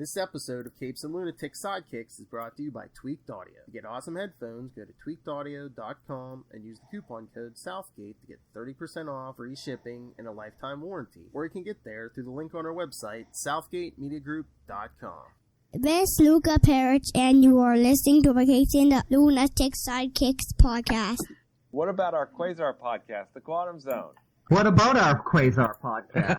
This episode of Capes and Lunatic Sidekicks is brought to you by Tweaked Audio. To get awesome headphones, go to tweakedaudio.com and use the coupon code Southgate to get 30% off, free shipping, and a lifetime warranty. Or you can get there through the link on our website, southgatemediagroup.com. This is Luca Perich, and you are listening to the Capes and the Lunatic Sidekicks podcast. What about our Quasar podcast, The Quantum Zone? What about our Quasar podcast?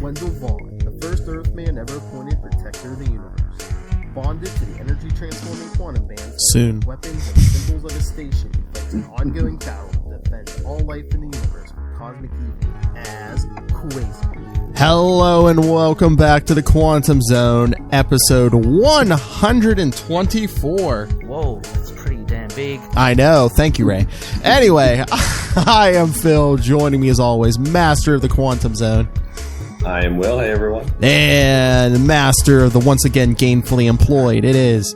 Wendell Vaughn, the first Earthman ever appointed Protector of the Universe. Bonded to the energy-transforming quantum bands, soon. Weapons and symbols of his station, he fights an ongoing battle to defend all life in the universe from cosmic evil as Quasar. Hello and welcome back to the Quantum Zone, episode 124. Whoa, that's pretty damn big. I know, thank you, Ray. Anyway, I am Phil, joining me as always, master of the Quantum Zone. I am Will. Hey, everyone. And master of the once again gainfully employed, it is...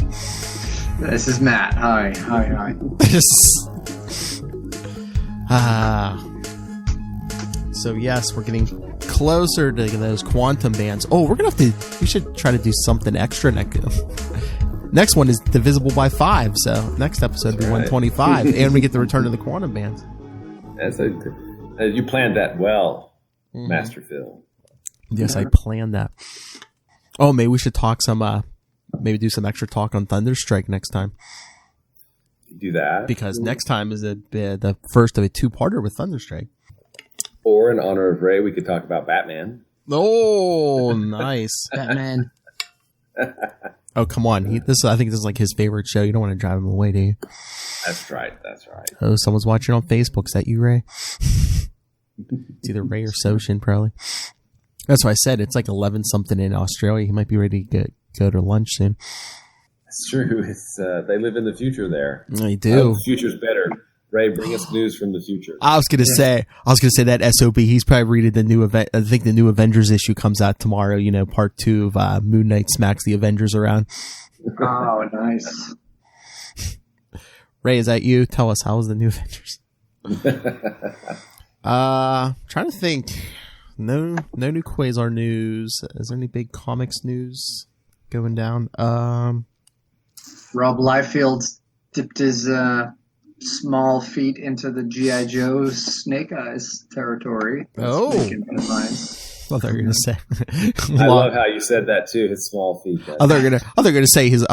This is Matt. Hi. So yes, we're getting closer to those quantum bands. Oh, we should try to do something extra next one is divisible by 5, so next episode will be 125, and we get the return of the quantum bands. You planned that well, Master Phil. Yes, I planned that. Oh, maybe we should talk maybe do some extra talk on Thunderstrike next time. Do that. Because next time is the first of a two-parter with Thunderstrike. Or in honor of Ray, we could talk about Batman. Oh, nice. Batman. Oh, come on. I think this is like his favorite show. You don't want to drive him away, do you? That's right. Oh, someone's watching on Facebook. Is that you, Ray? It's either Ray or Soshin, probably. That's why I said it's like 11 something in Australia. He might be ready to go to lunch soon. That's true. It's they live in the future there. They do. The future's better. Ray, bring us news from the future. I was gonna say that SOB. He's probably reading the new event. I think the new Avengers issue comes out tomorrow. You know, part 2 of Moon Knight smacks the Avengers around. Oh, nice. Ray, is that you? Tell us, how was the new Avengers? Trying to think. No new Quasar news. Is there any big comics news going down? Rob Liefeld dipped his small feet into the G.I. Joe Snake Eyes territory. Oh. Making headlines. I thought you were gonna say. I love how you said that too. His small feet. I thought you were gonna say his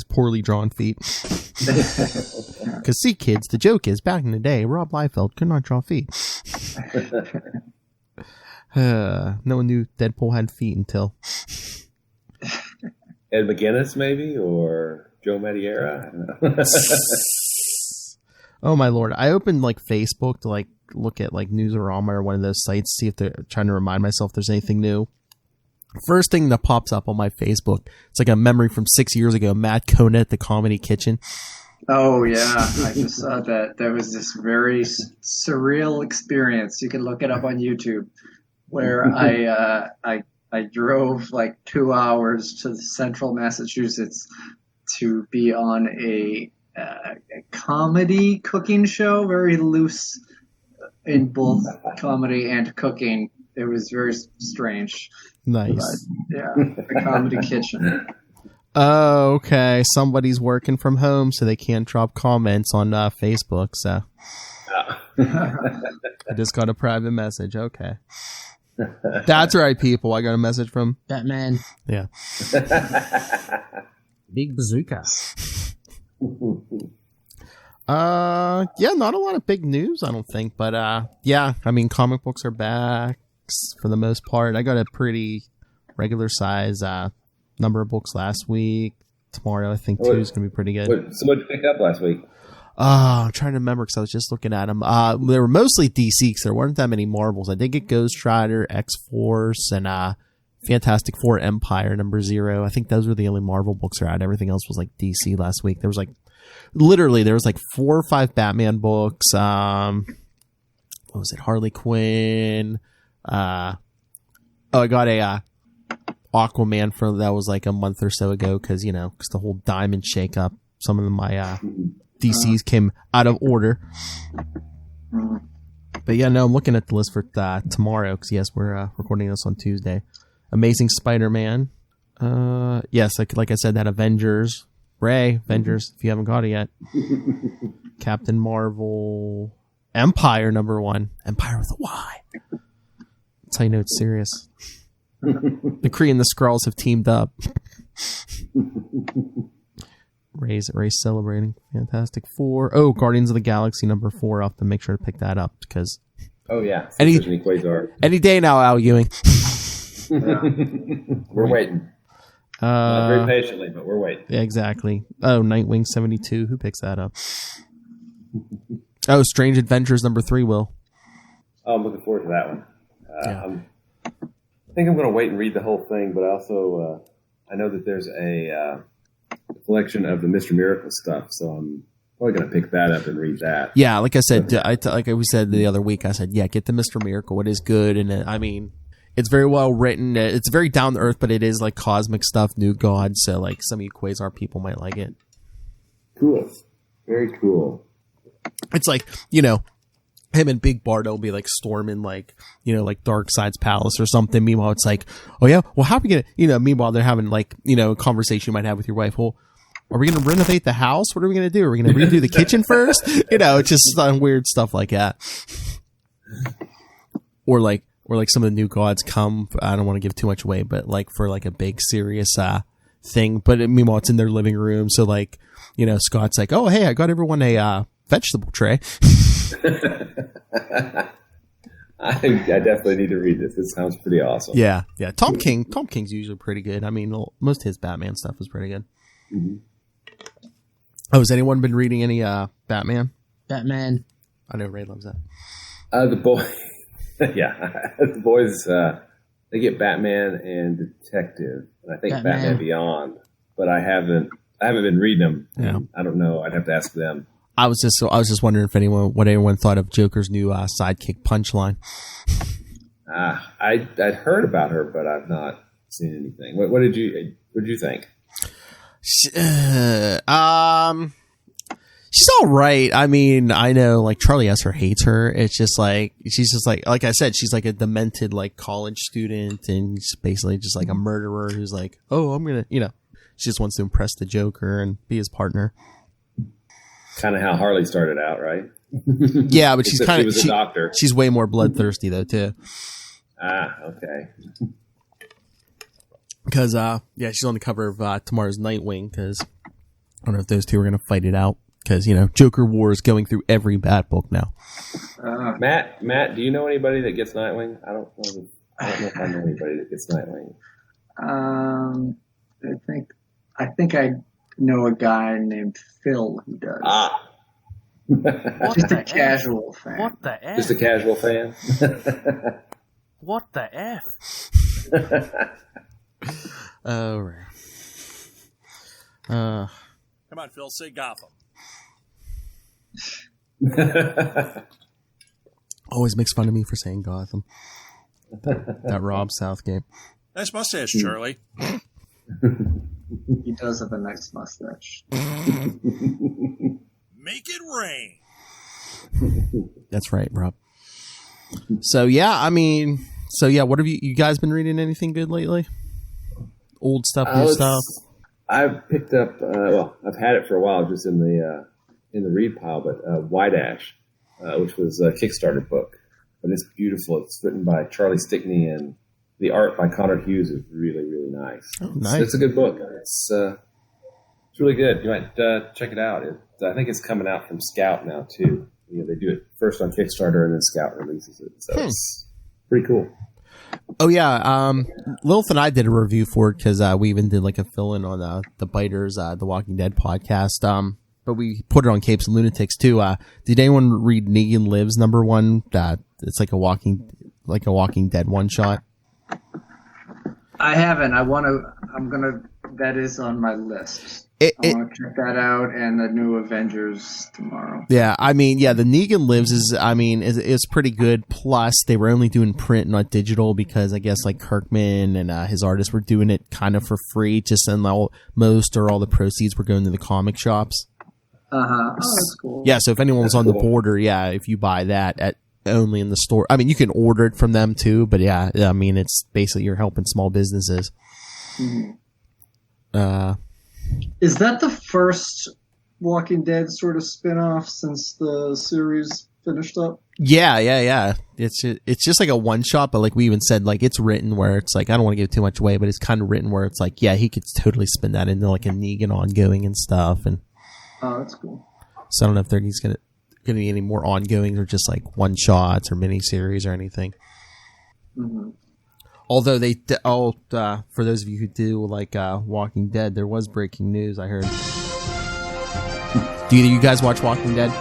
poorly drawn feet. Because see, kids, the joke is back in the day, Rob Liefeld could not draw feet. No one knew Deadpool had feet until Ed McGuinness, maybe, or Joe Madureira. I don't know. Oh my lord! I opened like Facebook to like look at like Newsarama or one of those sites, see if they're trying to remind myself if there's anything new. First thing that pops up on my Facebook, it's like a memory from 6 years ago. Matt Kona at the Comedy Kitchen. Oh yeah, I just saw that. That was this very surreal experience. You can look it up on YouTube. Where I drove like 2 hours to central Massachusetts to be on a comedy cooking show, very loose in both comedy and cooking. It was very strange. Nice. But, yeah, the Comedy Kitchen. Oh, okay. Somebody's working from home, so they can't drop comments on Facebook. So I just got a private message. Okay. That's right, people. I got a message from Batman. Yeah. Big bazooka. Yeah, not a lot of big news, I don't think. But yeah, I mean, comic books are back for the most part. I got a pretty regular size number of books last week. Tomorrow, I think, 2 is going to be pretty good. So what did you pick up last week? I'm trying to remember because I was just looking at them. They were mostly DC because there weren't that many Marvels. I did get Ghost Rider, X-Force, and Fantastic Four Empire #0. I think those were the only Marvel books I had. Everything else was like DC last week. There was like 4 or 5 Batman books. What was it? Harley Quinn. I got a Aquaman that was like a month or so ago because the whole Diamond shake up. Some of my DCs came out of order. But yeah, no, I'm looking at the list for tomorrow because yes, we're recording this on Tuesday. Amazing Spider-Man. Yes, like I said, that Avengers. Avengers, if you haven't got it yet. Captain Marvel. Empire #1. Empire with a Y. That's how you know it's serious. The Kree and the Skrulls have teamed up. Ray's celebrating. Fantastic Four. Oh, Guardians of the Galaxy #4. I'll have to make sure to pick that up because. Oh yeah. Any Quasar. Any day now, Al Ewing. Yeah. We're waiting. Not very patiently, but we're waiting. Yeah, exactly. Oh, Nightwing 72. Who picks that up? Oh, Strange Adventures #3. Will. Oh, I'm looking forward to that one. Yeah. I think I'm going to wait and read the whole thing, but also I know that there's a collection of the Mr. Miracle stuff, so I'm probably going to pick that up and read that. Yeah, like I said, like we said the other week, I said, yeah, get the Mr. Miracle. It is good, and I mean, it's very well written. It's very down to earth, but it is like cosmic stuff, new gods. So like some of you Quasar people might like it. Cool, very cool. It's like, you know, him and Big Barda will be like storming like, you know, like Darkseid's palace or something. Meanwhile, it's like, oh yeah, well, how are we gonna, you know, meanwhile they're having like, you know, a conversation you might have with your wife. Well, are we going to renovate the house? What are we going to do? Are we going to redo the kitchen first? You know, it's just weird stuff like that. Or like some of the new gods come, I don't want to give too much away, but like for like a big serious thing. But meanwhile, it's in their living room. So like, you know, Scott's like, oh, hey, I got everyone a vegetable tray. I definitely need to read this. This sounds pretty awesome. Yeah. Tom King's usually pretty good. I mean, most of his Batman stuff is pretty good. Mm-hmm. Oh, has anyone been reading any Batman? Batman. I know Ray loves that. The boy, yeah, the boys, they get Batman and Detective, and I think Batman Beyond, but I haven't been reading them. Yeah. I don't know. I'd have to ask them. I was just wondering if what anyone thought of Joker's new sidekick Punchline. I'd heard about her, but I've not seen anything. What did you think? She's all right. I mean, I know like Charlie Esser hates her. It's just like she's just like I said, she's like a demented like college student, and she's basically just like a murderer who's like, oh, I'm gonna, you know, she just wants to impress the Joker and be his partner. Kind of how Harley started out, right? Yeah, but she's kind of a doctor. She's way more bloodthirsty though too. Okay. Because she's on the cover of tomorrow's Nightwing. Because I don't know if those two are going to fight it out. Because you know, Joker War is going through every Bat book now. Matt, do you know anybody that gets Nightwing? I don't know if I know anybody that gets Nightwing. I think I know a guy named Phil who does. Just a casual fan. What the F? Just a casual fan? What the F? Oh, right. Come on, Phil, say Gotham. Always makes fun of me for saying Gotham. That Rob Southgate. Nice mustache, Charlie. He does have a nice mustache. Make it rain. That's right, Rob. So yeah, what have you guys been reading? Anything good lately? Old stuff, new stuff. I've picked up. I've had it for a while, just in the read pile. But White Ash, which was a Kickstarter book, but it's beautiful. It's written by Charlie Stickney, and the art by Connor Hughes is really, really nice. Oh, nice. It's a good book. It's really good. You might check it out. I think it's coming out from Scout now too. You know, they do it first on Kickstarter, and then Scout releases it. So it's pretty cool. Oh yeah, Lilith and I did a review for it because we even did like a fill-in on the Biters, the Walking Dead podcast. But we put it on Capes and Lunatics too. Did anyone read Negan Lives #1? It's like a Walking Dead one shot. I haven't. That is on my list. I want to check that out, and the new Avengers tomorrow. Yeah, I mean, the Negan Lives is pretty good. Plus, they were only doing print, not digital, because I guess like Kirkman and his artists were doing it kind of for free, just and most or all the proceeds were going to the comic shops. Oh, that's cool. Yeah, so if anyone was on the border, yeah, if you buy that at only in the store, I mean, you can order it from them too, but yeah, I mean, it's basically you're helping small businesses. Is that the first Walking Dead sort of spin-off since the series finished up? Yeah. It's just like a one shot, but like we even said, like it's written where it's like, I don't want to give too much away, but it's kind of written where it's like, yeah, he could totally spin that into like a Negan ongoing and stuff. And oh, that's cool. so I don't know if he's gonna be any more ongoing or just like one shots or miniseries or anything. Although for those of you who do like Walking Dead, there was breaking news I heard. Do either of you guys watch Walking Dead?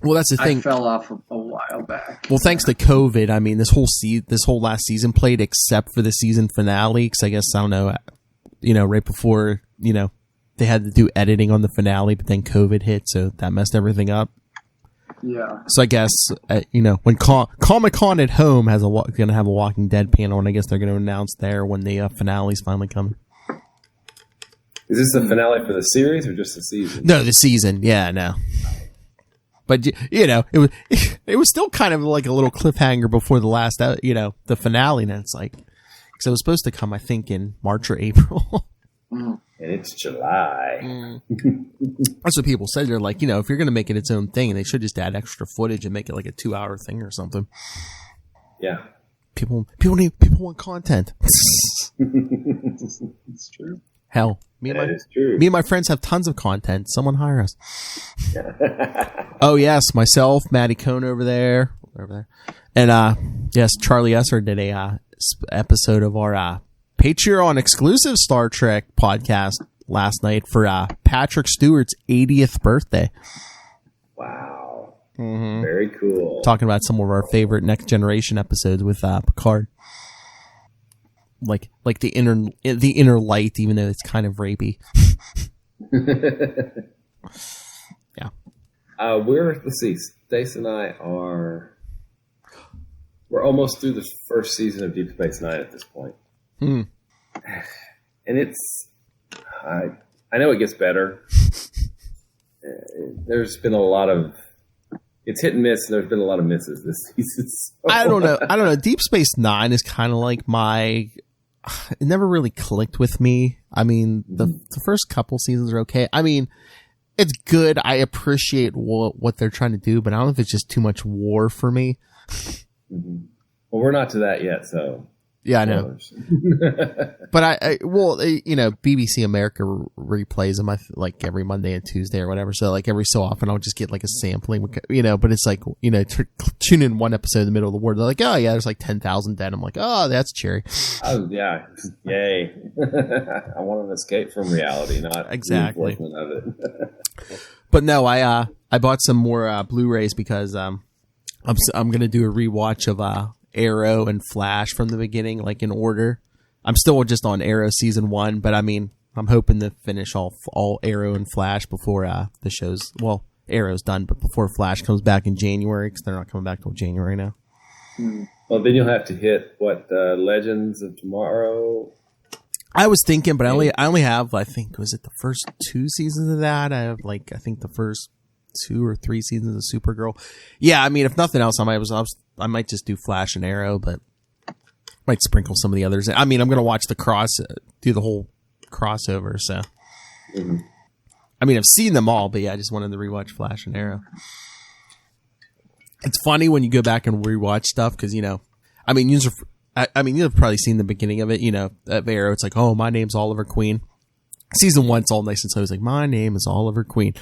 Well, that's the thing. I fell off a while back. Well, thanks to COVID, I mean, this whole last season played except for the season finale. Because I guess, I don't know, right before, they had to do editing on the finale, but then COVID hit, so that messed everything up. Yeah. So I guess, when Comic-Con at home going to have a Walking Dead panel, and I guess they're going to announce there when the finale's finally coming. Is this the finale for the series or just the season? No, the season. Yeah, no. But it was still kind of like a little cliffhanger before the last, the finale. And it's like, because it was supposed to come, I think, in March or April. And it's July. That's what people said. They're like, if you're going to make it its own thing, they should just add extra footage and make it like a 2-hour thing or something. Yeah. People want content. It's true. Hell, me and my friends have tons of content. Someone hire us. Oh yes, myself, Matty Cohn over there, and yes, Charlie Esser did a episode of our Patreon exclusive Star Trek podcast last night for Patrick Stewart's 80th birthday. Wow, Mm-hmm. Very cool. Talking about some of our favorite Next Generation episodes with Picard. Like the inner light, even though it's kind of rapey. Yeah. Let's see, Stace and I we're almost through the first season of Deep Space Nine at this point. And I know it gets better. There's been a lot of, it's hit and miss, and there's been a lot of misses this season. So. I don't know. Deep Space Nine is kind of like it never really clicked with me. I mean, the first couple seasons are okay. I mean, it's good. I appreciate what they're trying to do, but I don't know if it's just too much war for me. Mm-hmm. Well, we're not to that yet, so. Yeah, I know. But BBC America replays them like every Monday and Tuesday or whatever. So like every so often I'll just get like a sampling, but it's like, tune in one episode in the middle of the war. They're like, oh yeah, there's like 10,000 dead. I'm like, oh, that's cheery. Oh yeah. Yay. I want an escape from reality, not exactly reinforcement of it. But no, I bought some more Blu-rays because I'm going to do a rewatch of Arrow and Flash from the beginning, like in order. I'm still just on Arrow season 1, but I mean, I'm hoping to finish all Arrow and Flash before the show's, well, Arrow's done, but before Flash comes back in January, because they're not coming back till January now. Well, then you'll have to hit Legends of Tomorrow. I was thinking, but I only have, I think, was it the first 2 seasons of that? I have I think the first 2 or 3 seasons of Supergirl. Yeah, I mean, if nothing else, I might just do Flash and Arrow, but might sprinkle some of the others. I mean, I'm going to watch do the whole crossover, so. Mm-hmm. I mean, I've seen them all, but yeah, I just wanted to rewatch Flash and Arrow. It's funny when you go back and rewatch stuff, because, I mean, you've probably seen the beginning of it, of Arrow. It's like, oh, my name's Oliver Queen. Season 1, it's all nice and slow. It's like, my name is Oliver Queen.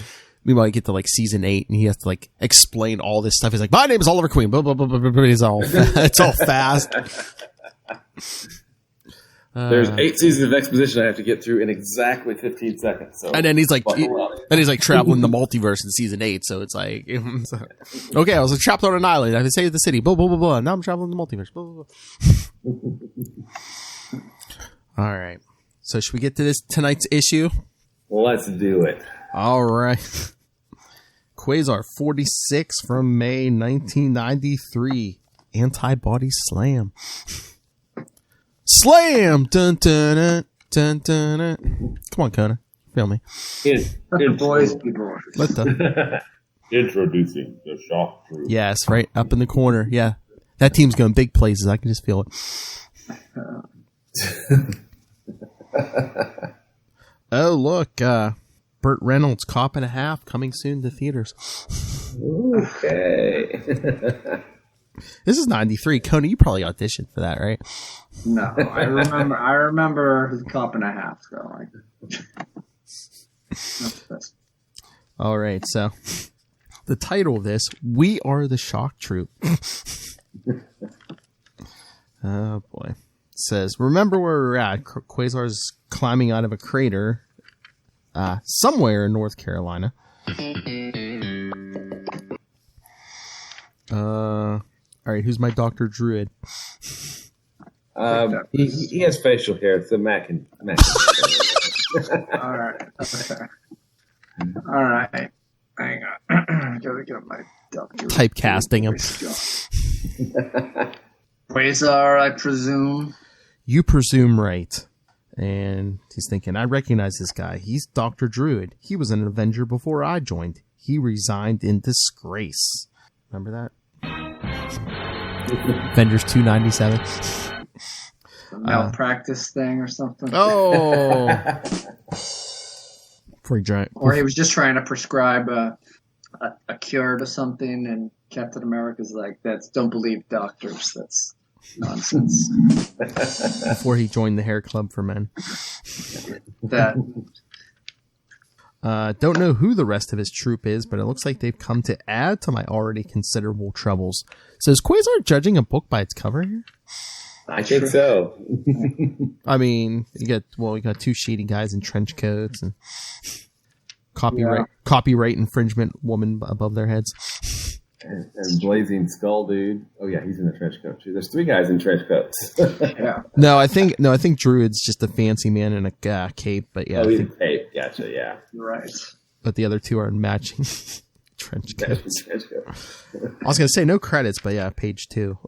Meanwhile, you get to season 8, and he has to explain all this stuff. He's like, "My name is Oliver Queen." Blah blah blah blah blah. It's all fast. There's 8 seasons of exposition I have to get through in exactly 15 seconds. So and then he's traveling the multiverse in season 8. So it's like, okay, I was trapped on an island. I had to save the city. Blah blah blah blah. Now I'm traveling the multiverse. Blah blah blah. All right. So should we get to tonight's issue? Well, let's do it. All right. Quasar 46 from May 1993. Antibody Slam. Slam! Dun, dun, dun, dun, dun, dun. Come on, Kona. Feel me? Let the boys be boys. Let the Introducing the shock troop. yes, right up in the corner. Yeah, that team's going big places. I can just feel it. Oh, look, Burt Reynolds, Cop and a Half, coming soon to theaters. Okay. This is 93. Coney, you probably auditioned for that, right? No, I remember Cop and a Half going. All right, so the title of this, We Are the Shock Troop. Oh, boy. It says, remember where we're at. Quasar's climbing out of a crater somewhere in North Carolina. All right, who's my Dr. Druid? He has facial hair, so Matt can All right. Okay. All right. Hang on. I gotta get my Dr. Typecasting him. Quasar, I presume. You presume right. And he's thinking, I recognize this guy. He's Dr. Druid. He was an Avenger before I joined. He resigned in disgrace. Remember that? Avengers 297. Malpractice thing or something. Oh! Pretty giant. Or he was just trying to prescribe a cure to something, and Captain America's like, don't believe doctors. That's nonsense. Before he joined the Hair Club for Men. Don't know who the rest of his troop is, but it looks like they've come to add to my already considerable troubles. So is Quasar judging a book by its cover here? I think so. I mean, you got two shady guys in trench coats and copyright infringement woman above their heads. And Blazing Skull dude. Oh yeah, he's in a trench coat too. There's three guys in trench coats. Yeah. No, I think Druid's just a fancy man in a cape. But yeah, he's in cape. Gotcha. Yeah. You're right. But the other two are in matching trench coats. Trench coat. I was gonna say no credits, but yeah, page 2.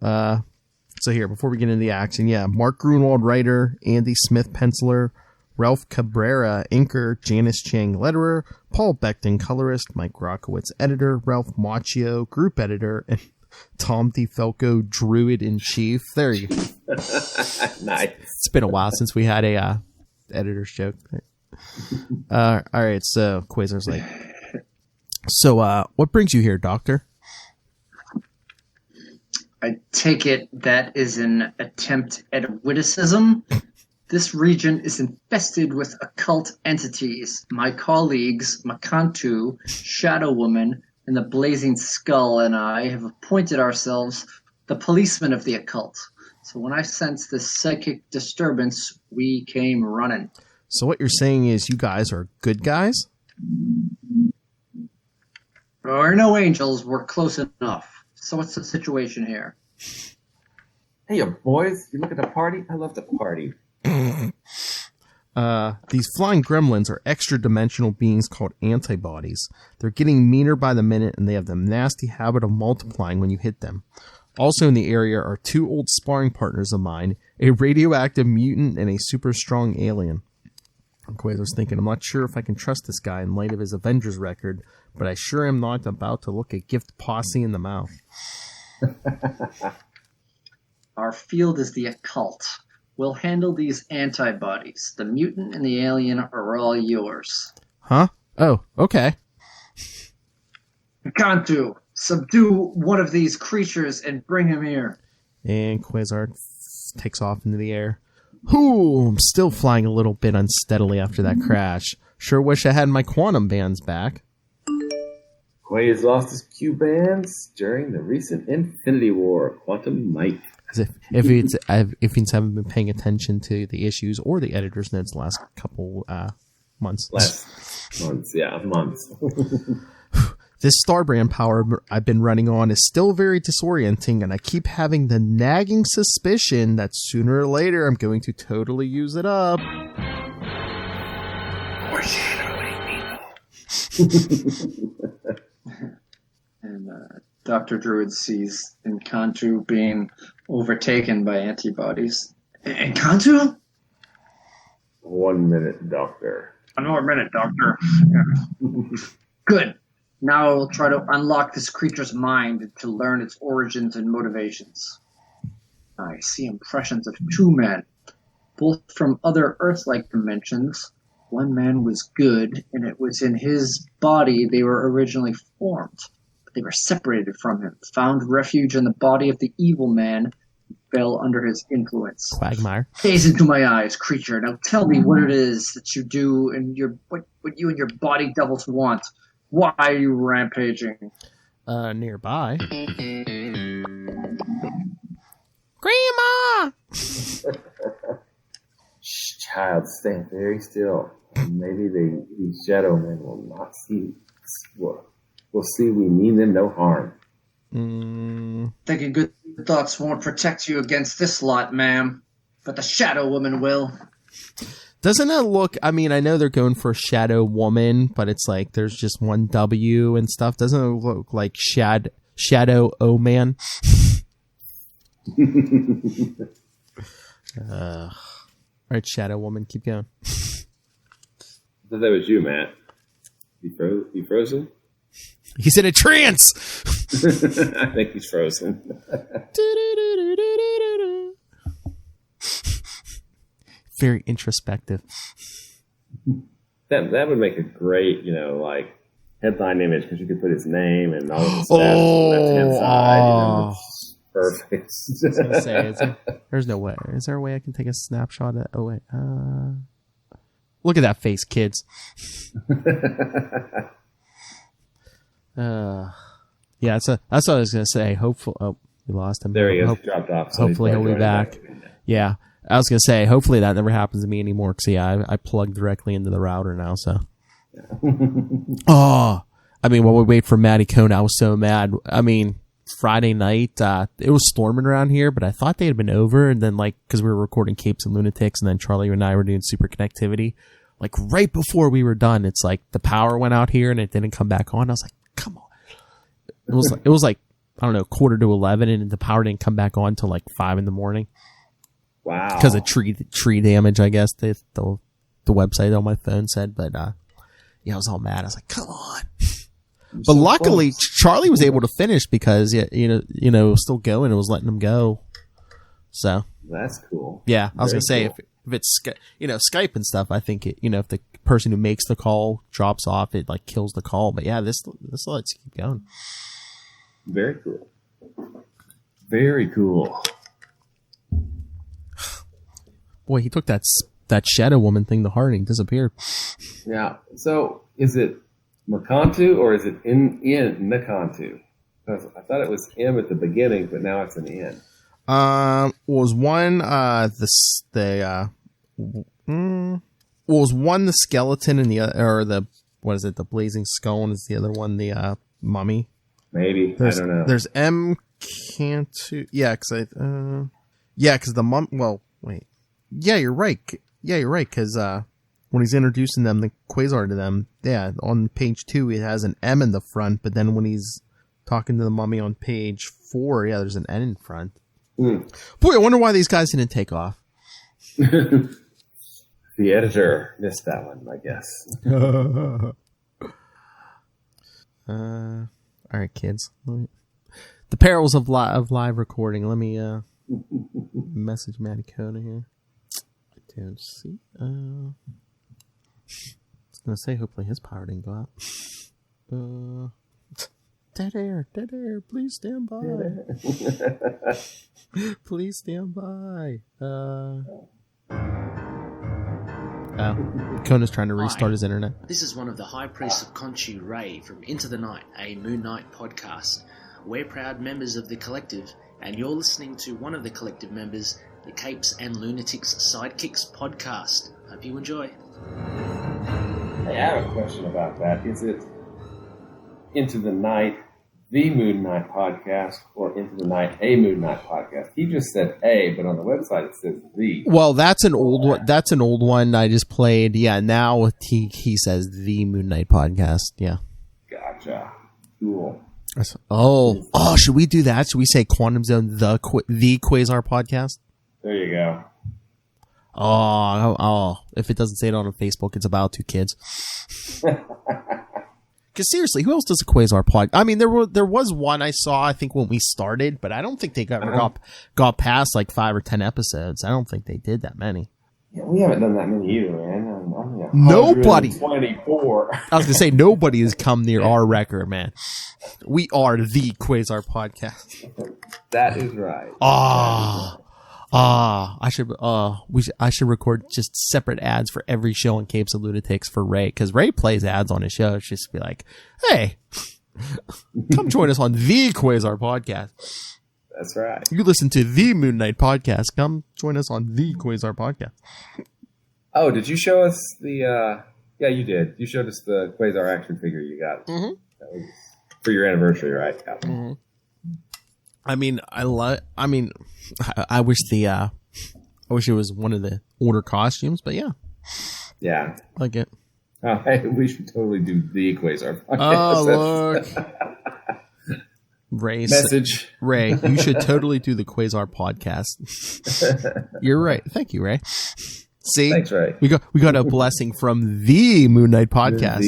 So here, before we get into the action, yeah, Mark Grunwald, writer, Andy Smith, penciler, Ralph Cabrera, inker, Janice Chang, letterer, Paul Beckton, colorist, Mike Rockowitz, editor, Ralph Macchio, group editor, and Tom DeFalco, druid-in-chief. There you go. Nice. It's been a while since we had a editor's joke. All right, so Quasar's like, so what brings you here, Doctor? I take it that is an attempt at a witticism. This region is infested with occult entities. My colleagues, Makantu, Shadow Woman, and the Blazing Skull and I have appointed ourselves the policemen of the occult. So when I sensed this psychic disturbance, we came running. So what you're saying is you guys are good guys? We're no angels. We're close enough. So what's the situation here? Hey, boys, you look at the party? I love the party. These flying gremlins are extra-dimensional beings called antibodies. They're getting meaner by the minute, and they have the nasty habit of multiplying when you hit them. Also in the area are 2 old sparring partners of mine, a radioactive mutant and a super strong alien. Quasar's thinking, I'm not sure if I can trust this guy in light of his Avengers record, but I sure am not about to look a gift posse in the mouth. Our field is the occult. We'll handle these antibodies. The mutant and the alien are all yours. Huh? Oh, okay. Kantu, subdue one of these creatures and bring him here. And Quasar takes off into the air. Whew, I'm still flying a little bit unsteadily after that crash. Sure wish I had my quantum bands back. Quay has lost his Q bands during the recent Infinity War. Quantum Mike. As if he's haven't been paying attention to the issues or the editor's notes the last couple months. Months. This Starbrand power I've been running on is still very disorienting, and I keep having the nagging suspicion that sooner or later I'm going to totally use it up. And Dr. Druid sees Encantu being overtaken by antibodies. Encantu? 1 minute, Doctor. Another minute, Doctor. Good. Now I will try to unlock this creature's mind to learn its origins and motivations. I see impressions of two men, both from other Earth-like dimensions. One man was good, and it was in his body they were originally formed. But they were separated from him, found refuge in the body of the evil man, and fell under his influence. Quagmire. Gaze into my eyes, creature. Now tell me what it is that you do and what you and your body devils want. Why are you rampaging? Nearby. Grandma! Shh, child, stay very still. Maybe these shadow men will not see. We'll see we mean them no harm. Thinking good thoughts won't protect you against this lot, ma'am. But the shadow woman will. Doesn't it look, I mean, I know they're going for Shadow Woman, but it's like there's just one W and stuff. Doesn't it look like Shadow O-Man? All right, Shadow Woman, keep going. I thought that was you, Matt. You frozen? He's in a trance! I think he's frozen. Very introspective. That would make a great, like headline image because you could put his name and all of the stats on the left-hand side. Perfect. I was gonna say, there's no way. Is there a way I can take a snapshot of? Oh wait. Look at that face, kids. Yeah, that's what I was gonna say. Hopefully, we lost him. There he is. Dropped off. So hopefully he'll be back. Yeah, I was gonna say. Hopefully that never happens to me anymore. Cause yeah, I plug directly into the router now. So. Oh, I mean, while we wait for Matty Cone, I was so mad. I mean, Friday night, it was storming around here, but I thought they had been over. And then, because we were recording Capes and Lunatics, and then Charlie and I were doing Super Connectivity. Like, right before we were done, it's like the power went out here and it didn't come back on. I was like, come on. It was like, I don't know, 10:45, and the power didn't come back on until like 5 a.m. Wow. Because of tree damage, I guess, the website on my phone said. But, yeah, I was all mad. I was like, come on. But luckily, Charlie was able to finish because was still going. It was letting him go. So that's cool. Yeah, I was gonna say if it's Skype and stuff, I think if the person who makes the call drops off, it like kills the call. But yeah, this lets you keep going. Very cool. Very cool. Boy, he took that Shadow Woman thing to heart and he disappeared. Yeah. So is it Makantu or is it in Nakantu? Because I thought it was M at the beginning, but now it's an N. Was one the skeleton and the other, or the what is it? The blazing skull, and is the other one the mummy? Maybe I don't know. There's M Cantu. Yeah, because the mum. Well, wait. Yeah, you're right. Because when he's introducing them, the Quasar to them, yeah, on page 2 it has an M in the front, but then when he's talking to the mummy on page 4, yeah, there's an N in front. Boy, I wonder why these guys didn't take off. The editor missed that one, I guess. All right, kids. The perils of live recording. Let me message Matty Kona here. I don't see. I was gonna say, hopefully his power didn't go out. Dead air, please stand by. Please stand by. Kona's trying to restart his internet. This is one of the High Priests of Khonshu, Ray, from Into the Night, a Moon Knight podcast. We're proud members of the collective, and you're listening to one of the collective members, the Capes and Lunatics Sidekicks podcast. Hope you enjoy. Hey, I have a question about that. Is it Into the Night, the Moon Knight podcast, or Into the Night, a Moon Knight podcast? He just said a, but on the website it says the. Well, that's an old one. That's an old one I just played. Yeah, now he says the Moon Knight podcast. Yeah. Gotcha. Cool. Oh, should we do that? Should we say Quantum Zone, the Quasar podcast? There you go. Oh, if it doesn't say it on Facebook, it's about 2 kids. Because seriously, who else does a Quasar podcast? I mean, there was one I saw, I think, when we started, but I don't think they got past like 5 or 10 episodes. I don't think they did that many. Yeah, we haven't done that many either, man. Nobody. 24. I was going to say, nobody has come near our record, man. We are the Quasar podcast. That is right. I should record just separate ads for every show on Capes and Lunatics for Ray, because Ray plays ads on his show. It's just be like, hey, come join us on the Quasar podcast. That's right. You listen to the Moon Knight podcast. Come join us on the Quasar podcast. Oh, did you show us the? Yeah, you did. You showed us the Quasar action figure you got. Mm-hmm. That was for your anniversary, right? Yeah. Mm-hmm. I wish I wish it was one of the older costumes, but yeah. Yeah. I like it. Oh, hey, we should totally do the Quasar podcast. Oh, look. Ray, Ray, you should totally do the Quasar podcast. You're right. Thank you, Ray. See? Thanks, Ray. We got a blessing from the Moon Knight podcast.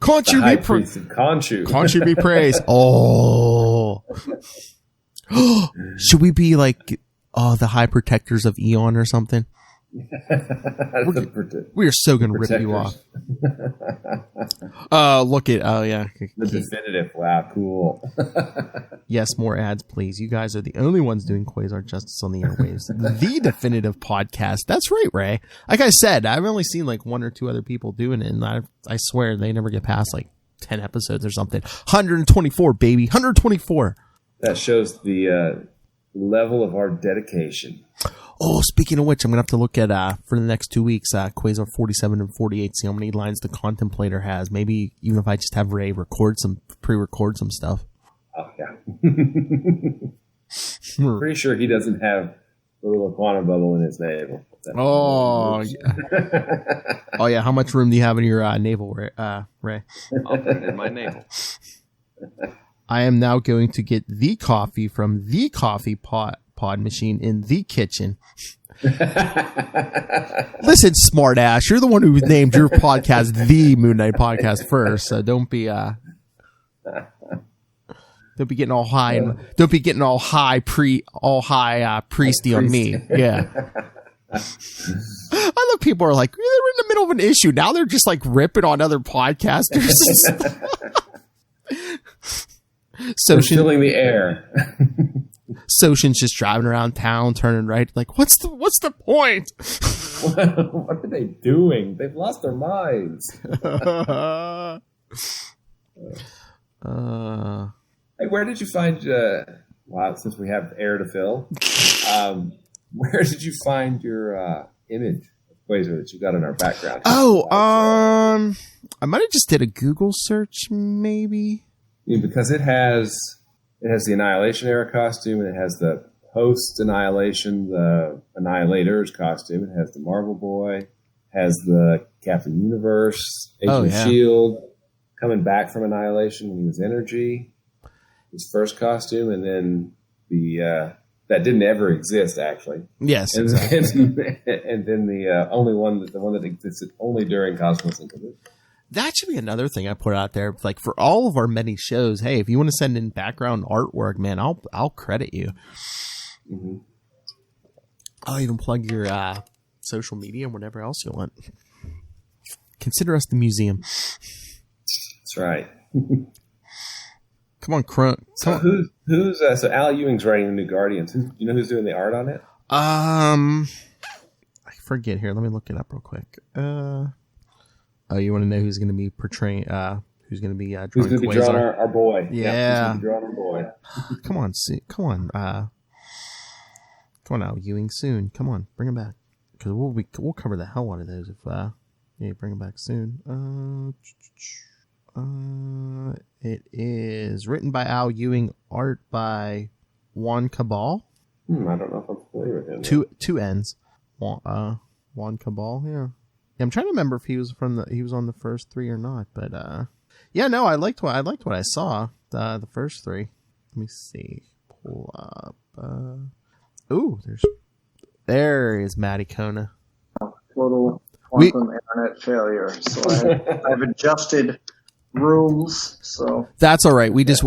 Can't you be praised? Can't you be praised? Oh. Should we be like the high protectors of Eon or something? We are so going to rip you off. Look at, the definitive. Wow, cool. Yes, more ads, please. You guys are the only ones doing Quasar justice on the airwaves. The definitive podcast. That's right, Ray. Like I said, I've only seen like 1 or 2 other people doing it, and I swear they never get past like 10 episodes or something. 124, baby. 124. That shows the level of our dedication. Oh, speaking of which, I'm going to have to look at, for the next 2 weeks, Quasar 47 and 48, see how many lines the Contemplator has. Maybe even if I just have Ray pre-record some stuff. Oh, yeah. Pretty sure he doesn't have the little quantum bubble in his navel. Oh, yeah. Oh, yeah. How much room do you have in your navel, Ray? I'll put it in my navel. I am now going to get the coffee from the coffee pod machine in the kitchen. Listen, smart ass, you're the one who named your podcast the Moon Knight podcast first, so don't be getting all high and don't be getting all high priesty on me. Yeah. Other people are like, they're in the middle of an issue. Now they're just like ripping on other podcasters. So filling the air. Soshin's just driving around town, turning right. Like, what's the point? What are they doing? They've lost their minds. Hey, where did you find? Wow, since we have air to fill, where did you find your image of Quasar that you got in our background? Oh, I might have just did a Google search, maybe. Yeah, because it has the Annihilation era costume, and it has the post Annihilation, the Annihilators costume. It has the Marvel Boy, has the Captain Universe, Agent Shield, coming back from Annihilation when he was Energy, his first costume, and then the that didn't ever exist actually. Yes, and, exactly. And then the one that existed only during Cosmos Infinite. That should be another thing I put out there. Like, for all of our many shows, hey, if you want to send in background artwork, man, I'll credit you. Mm-hmm. I'll even plug your social media and whatever else you want. Consider us the museum. That's right. Come on, Crunk. So who's so Al Ewing's writing the new Guardians. You know who's doing the art on it? I forget here. Let me look it up real quick. Oh, you want to know who's going to be portraying? Who's going to be drawing? Who's going to be drawing our boy? Yeah. Who's going to be drawing our boy? Come on, come on, Al Ewing soon. Come on, bring him back, because we'll cover the hell out of those if bring him back soon. It is written by Al Ewing, art by Juan Cabal. I don't know if I'm familiar with him. Two N's. Juan Cabal. Yeah, I'm trying to remember if he was on the first 3 or not, but I liked what I saw. The first 3. Let me see. Pull up. There is Matty Kona. total quantum internet failure. So I've adjusted rooms. So that's all right. We just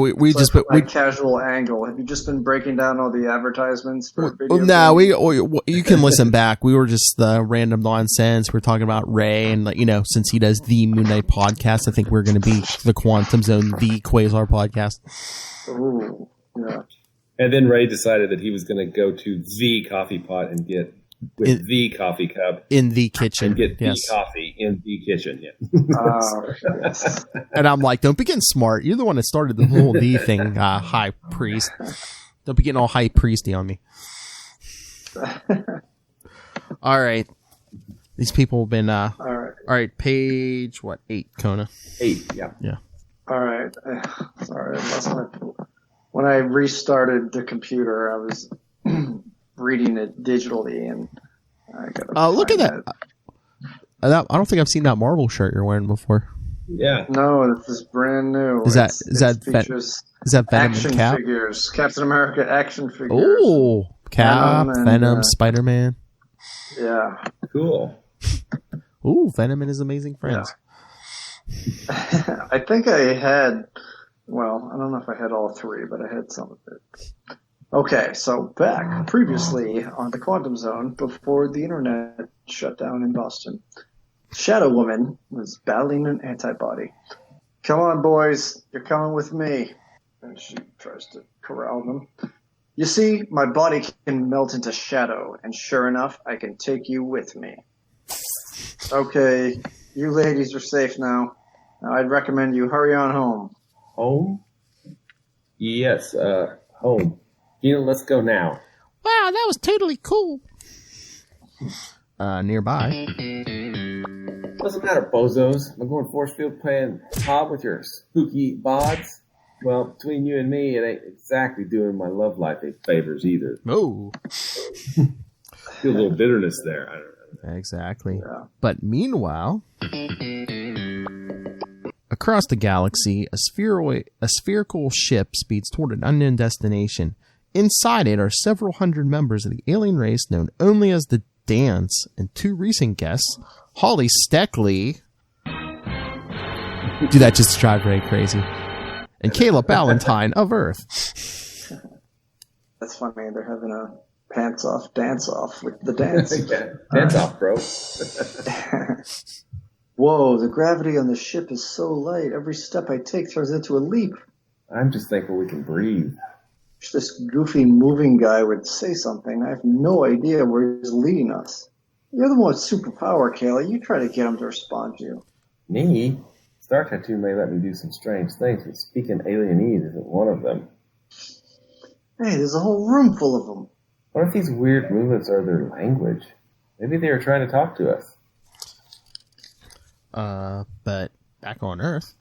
casual angle. Have you just been breaking down all the advertisements for video? No, you can listen back. We were just random nonsense. We're talking about Ray, and since he does the Moon Knight podcast, I think we're going to be the Quantum Zone, the Quasar podcast. Ooh, yeah. And then Ray decided that he was going to go to the coffee pot and get the coffee cup in the kitchen and get the coffee in the kitchen. Yeah. Yes. And I'm like, don't be getting smart. You're the one that started the whole the thing, high priest. Don't be getting all high priesty on me. All right. These people have been all right, page 8, Kona? 8, yeah. Yeah. All right. Sorry, I lost my... When I restarted the computer, I was reading it digitally, and I got look at that. I don't think I've seen that Marvel shirt you're wearing before. Yeah. No, this is brand new. Is that Venom action and Cap? figures? Captain America action figures. Oh, Cap, Venom, Spider-Man. Yeah. Cool. Ooh, Venom and his amazing friends. Yeah. I think I had... Well, I don't know if I had all 3, but I had some of it. Okay, so back previously on the Quantum Zone, before the internet shut down in Boston, Shadow Woman was battling an antibody. Come on, boys, you're coming with me. And she tries to corral them. You see, my body can melt into shadow, and sure enough, I can take you with me. Okay, you ladies are safe now. Now I'd recommend you hurry on home. Home? Yes, home. Let's go now. Wow, that was totally cool. Nearby. Doesn't matter, bozos. I'm going force field playing Hob with your spooky bods. Well, between you and me, it ain't exactly doing my love life any favors either. Oh. Feel a little bitterness there. I don't know. Exactly. Yeah. But meanwhile... Across the galaxy, a spherical ship speeds toward an unknown destination. Inside it are several hundred members of the alien race known only as the Dance, and 2 recent guests, Holly Steckley, do that just to drive Ray crazy, and Caleb Ballantyne of Earth. That's funny, they're having a pants-off dance-off with the dance. Dance-off, bro. Whoa, the gravity on the ship is so light. Every step I take turns into a leap. I'm just thankful we can breathe. If this goofy moving guy would say something, I have no idea where he's leading us. You're the one with superpower, Kayla. You try to get him to respond to you. Me? Star Tattoo may let me do some strange things, but speaking alienese isn't one of them. Hey, there's a whole room full of them. What if these weird movements are their language? Maybe they were trying to talk to us. But back on Earth,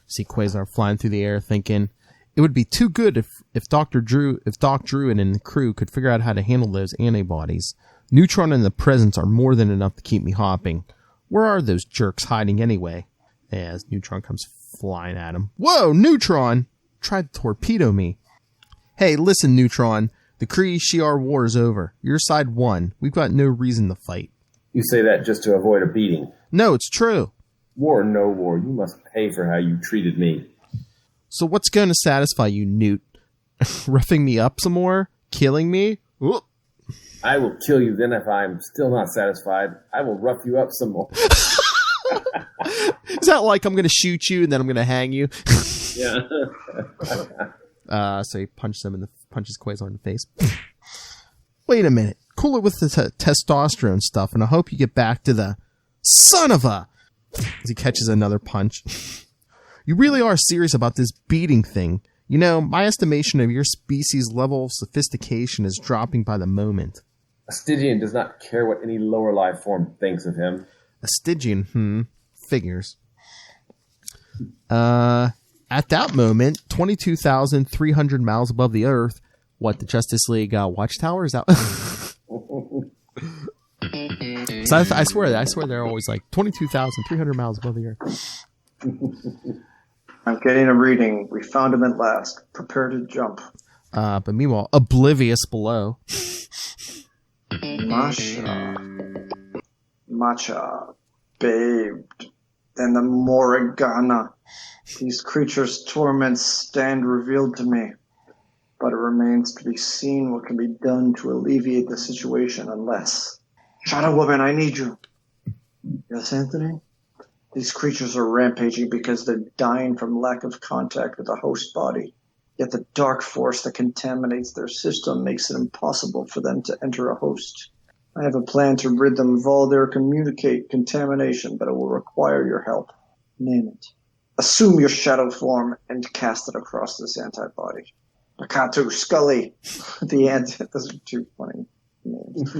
see Quasar flying through the air thinking it would be too good if Doc Druid and the crew could figure out how to handle those antibodies. Neutron and the Presence are more than enough to keep me hopping. Where are those jerks hiding anyway? As Neutron comes flying at him. Whoa, Neutron! Tried to torpedo me. Hey, listen, Neutron. The Kree-Shi'ar war is over. Your side won. We've got no reason to fight. You say that just to avoid a beating. No, it's true. War or no war, you must pay for how you treated me. So what's going to satisfy you, Newt? Roughing me up some more? Killing me? Ooh. I will kill you, then if I'm still not satisfied, I will rough you up some more. Is that like I'm going to shoot you and then I'm going to hang you? Yeah. So he punches Quasar in the face. Wait a minute. Cool it with the testosterone stuff, and I hope you get back to the son of a... As he catches another punch. You really are serious about this beating thing. You know, my estimation of your species' level of sophistication is dropping by the moment. A Stygian does not care what any lower life form thinks of him. A Stygian, Figures. At that moment, 22,300 miles above the Earth, what, the Justice League Watchtower? Is that... So I swear they're always like 22,300 miles above the Earth. I'm getting a reading. We found him at last. Prepare to jump. But meanwhile, oblivious below. Matcha, Babe, and the Morriganna. These creatures' torments stand revealed to me, but it remains to be seen what can be done to alleviate the situation unless... Shadow Woman, I need you. Yes, Anthony? These creatures are rampaging because they're dying from lack of contact with the host body. Yet the dark force that contaminates their system makes it impossible for them to enter a host. I have a plan to rid them of all their contamination, but it will require your help. Name it. Assume your shadow form and cast it across this antibody. Nakatu, Scully, those are too funny names.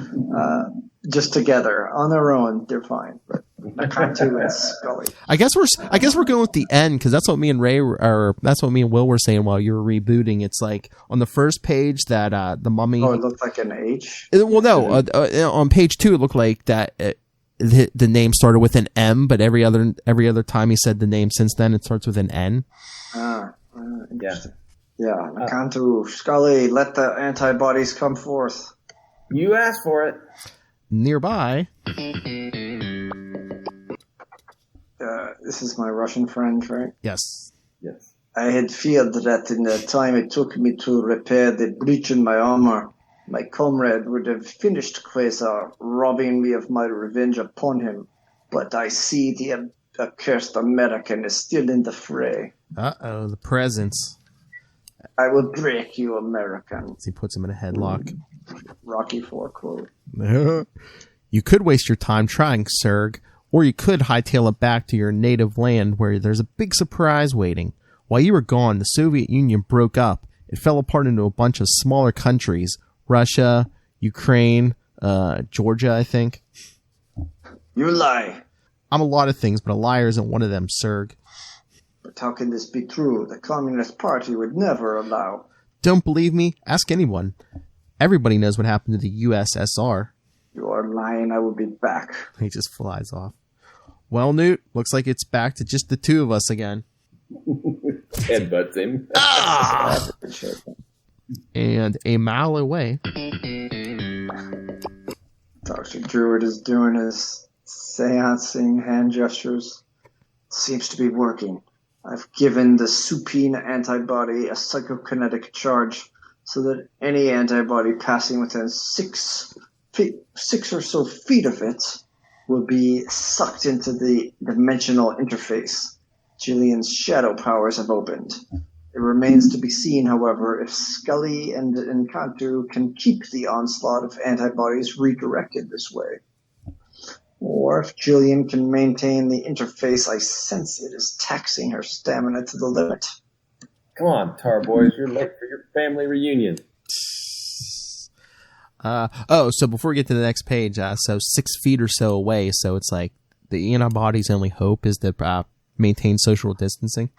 Just together, on their own, they're fine. But Nakatu and Scully. I guess we're going with the end because that's what me and that's what me and Will were saying while you were rebooting. It's like on the first page that the mummy. Oh, it looked like an H. Well, no, on page 2 it looked like that. The name started with an M, but every other time he said the name since then, it starts with an N. Interesting. Yeah, Nakantu, Scully, let the antibodies come forth. You asked for it. Nearby. This is my Russian friend, right? Yes. Yes. I had feared that in the time it took me to repair the breach in my armor, my comrade would have finished Quasar, robbing me of my revenge upon him. But I see the accursed American is still in the fray. Uh-oh, the presence. I will break you, American. He puts him in a headlock. Rocky IV quote. You could waste your time trying, Serg, or you could hightail it back to your native land where there's a big surprise waiting. While you were gone, the Soviet Union broke up. It fell apart into a bunch of smaller countries. Russia, Ukraine, Georgia, I think. You lie. I'm a lot of things, but a liar isn't one of them, Serg. But how can this be true? The Communist Party would never allow. Don't believe me? Ask anyone. Everybody knows what happened to the USSR. You are lying. I will be back. He just flies off. Well, Newt, looks like it's back to just the two of us again. Headbutts him. Ah! And a mile away. Dr. Druid is doing his seancing hand gestures. Seems to be working. I've given the supine antibody a psychokinetic charge so that any antibody passing within 6 or so feet of it will be sucked into the dimensional interface. Jillian's shadow powers have opened. It remains to be seen, however, if Scully and Nkantu can keep the onslaught of antibodies redirected this way. Or if Jillian can maintain the interface, I sense it is taxing her stamina to the limit. Come on, Tar Boys, you're late for your family reunion. So before we get to the next page, so 6 feet or so away, so it's like the antibody's only hope is to maintain social distancing.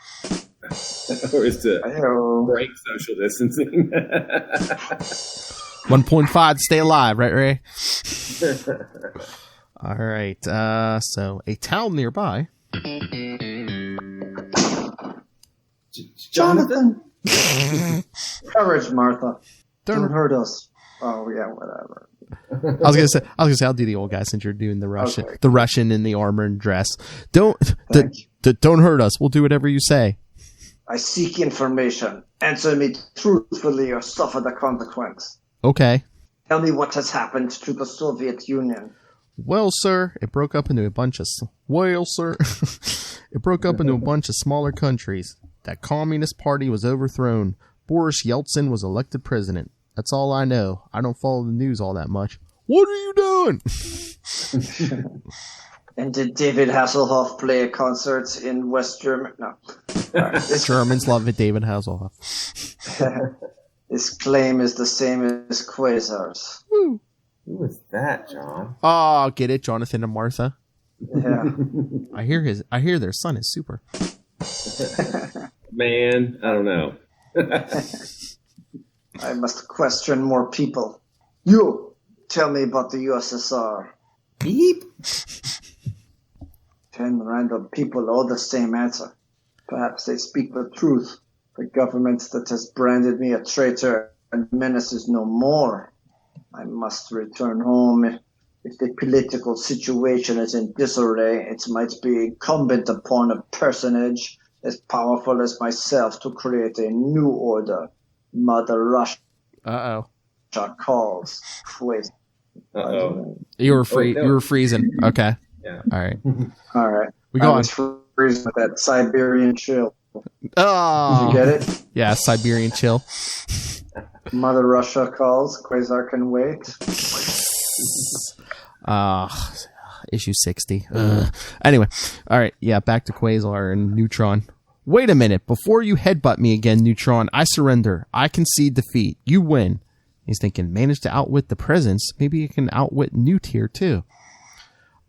Or is to break social distancing. 1.5 to stay alive, right, Ray? All right. So a town nearby. Jonathan! Courage, Martha. Don't hurt us. Oh, yeah, whatever. I was gonna say I'll do the old guy since you're doing the Russian, Okay. the Russian in the armor and dress. Don't hurt us. We'll do whatever you say. I seek information. Answer me truthfully or suffer the consequence. Okay. Tell me what has happened to the Soviet Union. Well, sir, it broke up into a bunch of smaller countries. That Communist Party was overthrown. Boris Yeltsin was elected president. That's all I know. I don't follow the news all that much. What are you doing? And did David Hasselhoff play concerts in West Germany? No. Germans love it, David Hasselhoff. This claim is the same as Quasar's. Woo. Who was that, John? Oh, get it, Jonathan and Martha. Yeah. I hear their son is super. Man, I don't know. I must question more people. You, tell me about the USSR. Beep. 10 random people, all the same answer. Perhaps they speak the truth. The government that has branded me a traitor and menaces no more. I must return home. If the political situation is in disarray, it might be incumbent upon a personage as powerful as myself to create a new order. Mother Russia calls. Wait. You were You were freezing. Okay. Yeah. All right. All right. We go on. Freezing with that Siberian chill. Oh. Did you get it? Yeah, Siberian chill. Mother Russia calls. Quasar can wait. Issue 60. Anyway, all right, yeah, back to Quasar and Neutron. Wait a minute, before you headbutt me again, Neutron, I surrender. I concede defeat. You win. He's thinking, manage to outwit the presence. Maybe you can outwit Newt here, too.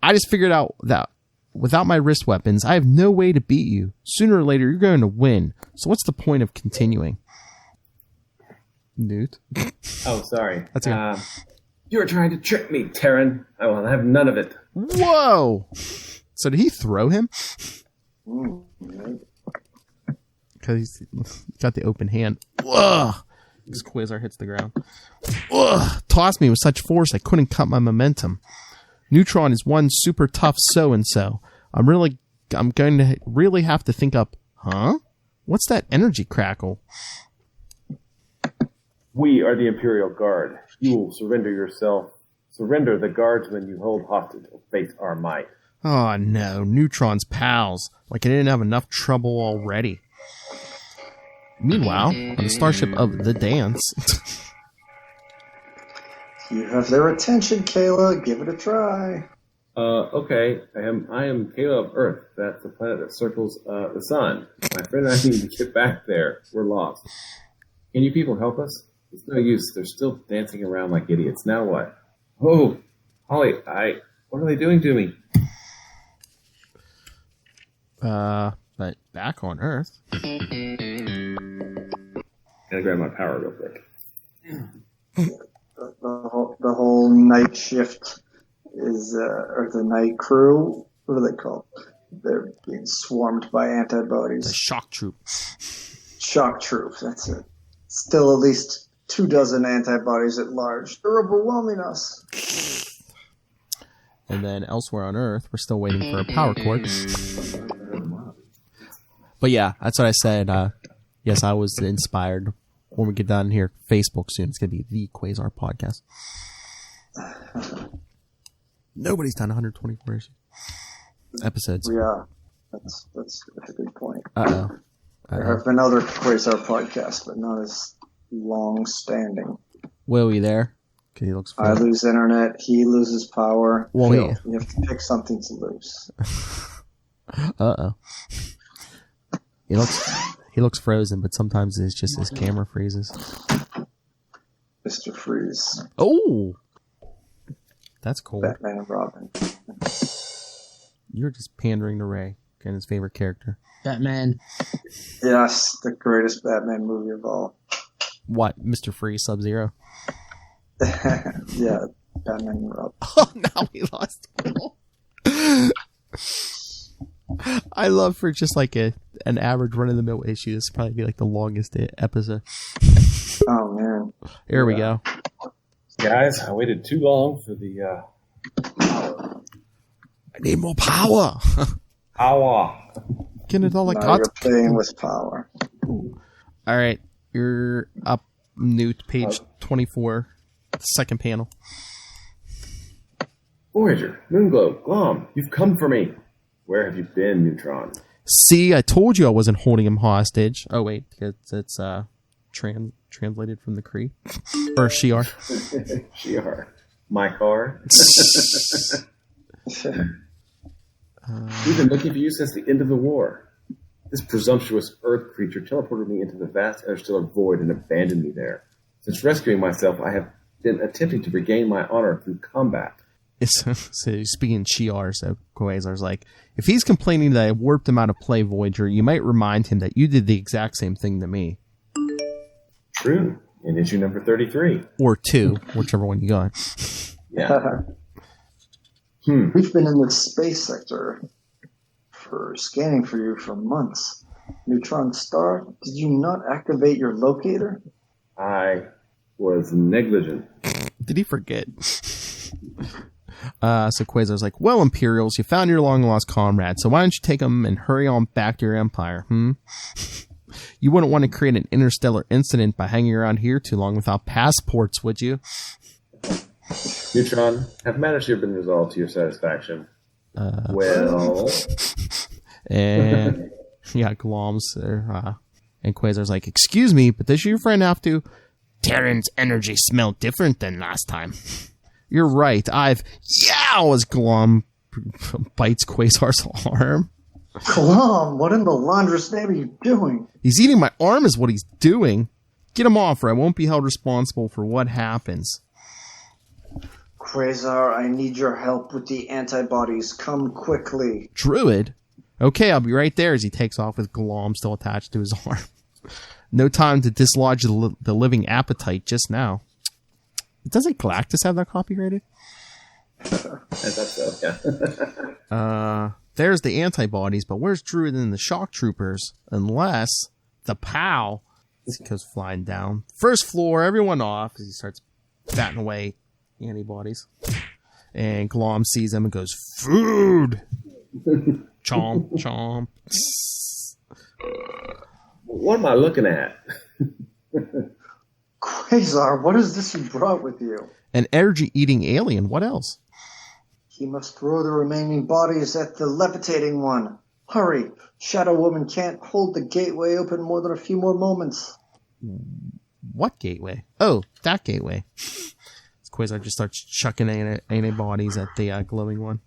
I just figured out that without my wrist weapons, I have no way to beat you. Sooner or later, you're going to win. So what's the point of continuing? Newt? Oh, sorry. That's okay. You were trying to trick me, Terran. I will have none of it. Whoa! So did he throw him? Because he's got the open hand. Whoa! This Quasar hits the ground. Ugh! Tossed me with such force I couldn't cut my momentum. Neutron is one super tough so-and-so. I'm going to really have to think up, huh? What's that energy crackle? We are the Imperial Guard. You will surrender the guardsmen you hold hostage or face our might. Oh no, Neutron's pals. Like I didn't have enough trouble already. Meanwhile, on the starship of the dance. You have their attention, Kayla. Give it a try. Okay. I am Kayla of Earth. That's the planet that circles the sun. My friend and I need to get back there. We're lost. Can you people help us? It's no use. They're still dancing around like idiots. Now what? Oh, Holly, what are they doing to me? But back on Earth. Gotta grab my power real quick. The whole night shift is, or the night crew, what are they called? They're being swarmed by antibodies. The shock troop. Shock troop, that's it. Still at least 24 antibodies at large. They're overwhelming us. And then elsewhere on Earth, we're still waiting for a power cord. But yeah, that's what I said. Yes, I was inspired. When we get down here, Facebook soon, it's going to be the Quasar Podcast. Nobody's done 124 episodes. Yeah, that's a good point. Uh-oh. There have been other Quasar podcasts, but not as long-standing. Will, you there? Okay, he looks. I lose internet. He loses power. Well, Phil, you have to pick something to lose. Uh-oh. He looks frozen, but sometimes it's just his camera freezes. Mr. Freeze. Oh! That's cool. Batman and Robin. You're just pandering to Ray and his favorite character. Batman. Yes, the greatest Batman movie of all. What? Mr. Freeze, Sub-Zero? Yeah, Batman and Robin. Oh, now we lost Will. I love for just like an average run-of-the-mill issue. This would probably be like the longest episode. Oh, man. Here we go. Guys, I waited too long for the power. I need more power. Power. Get it all like now you're playing with power. All right. You're up, Newt, page 24, second panel. Voyager, Moonglow, Glom, you've come for me. Where have you been, Neutron? See, I told you I wasn't holding him hostage. Oh, wait. It's translated from the Kree. Or Shi'ar. Shi'ar. My car. We've been looking for you since the end of the war. This presumptuous Earth creature teleported me into the vast interstellar void and abandoned me there. Since rescuing myself, I have been attempting to regain my honor through combat. So speaking Shi'ar, so Quasar's like, if he's complaining that I warped him out of play, Voyager, you might remind him that you did the exact same thing to me. True. In issue number 33. Or 2, whichever one you got. Yeah. We've been in the space sector for scanning for you for months. Neutron Star, did you not activate your locator? I was negligent. Did he forget? So Quasar's like, well, Imperials, you found your long-lost comrade, so why don't you take them and hurry on back to your empire, You wouldn't want to create an interstellar incident by hanging around here too long without passports, would you? Neutron, have matters here been resolved to your satisfaction? Well... And yeah, Glom's there, and Quasar's like, excuse me, but does your friend have to? Terran's energy smelled different than last time. You're right, as Glom bites Quasar's arm. Glom, what in the laundress name are you doing? He's eating my arm is what he's doing. Get him off or I won't be held responsible for what happens. Quasar, I need your help with the antibodies. Come quickly. Druid? Okay, I'll be right there as he takes off with Glom still attached to his arm. No time to dislodge the living appetite just now. Doesn't Galactus have that copyrighted? I thought so, yeah. There's the antibodies, but where's Druid and the shock troopers? Unless the POW goes flying down. First floor, everyone off as he starts batting away antibodies. And Glom sees them and goes, food! Chomp, chomp. What am I looking at? Quasar, what is this you brought with you? An energy-eating alien. What else? He must throw the remaining bodies at the levitating one. Hurry! Shadow Woman can't hold the gateway open more than a few more moments. What gateway? Oh, that gateway. Quasar just starts chucking antibodies at the glowing one.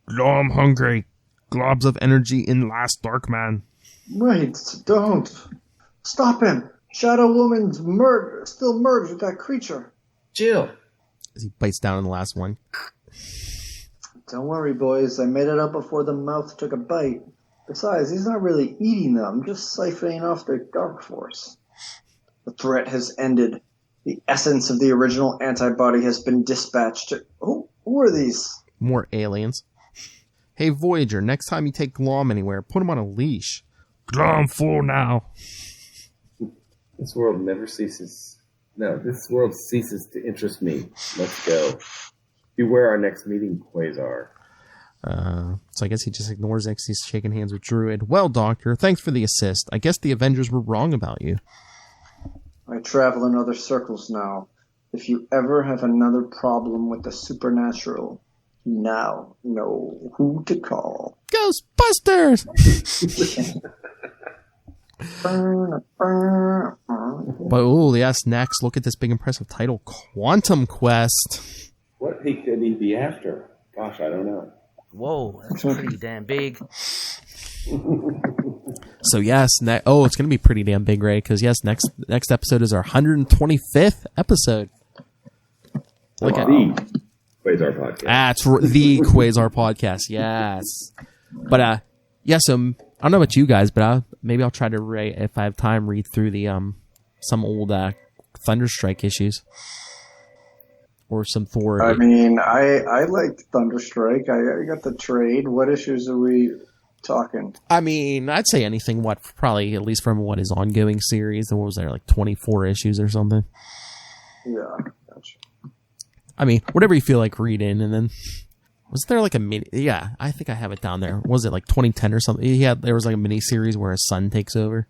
I'm hungry. Globs of energy in last Darkman. Wait, don't. Stop him. Shadow Woman's still merged with that creature. Jill. As he bites down on the last one. Don't worry, boys. I made it up before the mouth took a bite. Besides, he's not really eating them, just siphoning off their dark force. The threat has ended. The essence of the original antibody has been dispatched. Who are these? More aliens. Hey, Voyager, next time you take Glom anywhere, put him on a leash. Glom full now. This world never ceases. No, this world ceases to interest me. Let's go. Beware our next meeting, Quasar. So I guess he just ignores X. He's shaking hands with Druid. Well, Doctor, thanks for the assist. I guess the Avengers were wrong about you. I travel in other circles now. If you ever have another problem with the supernatural, you now know who to call. Ghostbusters! But, oh, yes, next, look at this big impressive title, Quantum Quest. What peak could he be after? Gosh, I don't know. Whoa, that's pretty damn big. So yes, it's going to be pretty damn big, Ray, because yes, next episode is our 125th episode. Look at the Quasar podcast. That's the Quasar podcast, yes. But so I don't know about you guys, but maybe I'll try to, if I have time, read through the some old Thunderstrike issues. Or some Thor. I mean, I liked Thunderstrike. I got the trade. What issues are we talking? I mean, I'd say anything, probably at least from his ongoing series. What was there, like 24 issues or something? Yeah, gotcha. I mean, whatever you feel like reading, and then was there like a mini? Yeah, I think I have it down there. Was it like 2010 or something? There was like a mini series where his son takes over.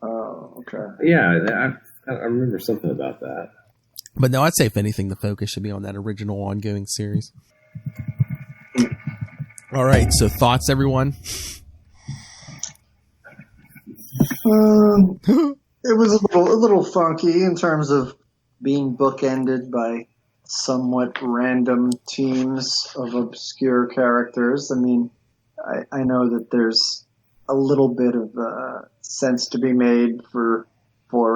Oh, okay. Yeah, I remember something about that. But no, I'd say if anything, the focus should be on that original ongoing series. All right, so thoughts, everyone? It was a little funky in terms of being bookended by somewhat random teams of obscure characters. I mean, I know that there's a little bit of sense to be made for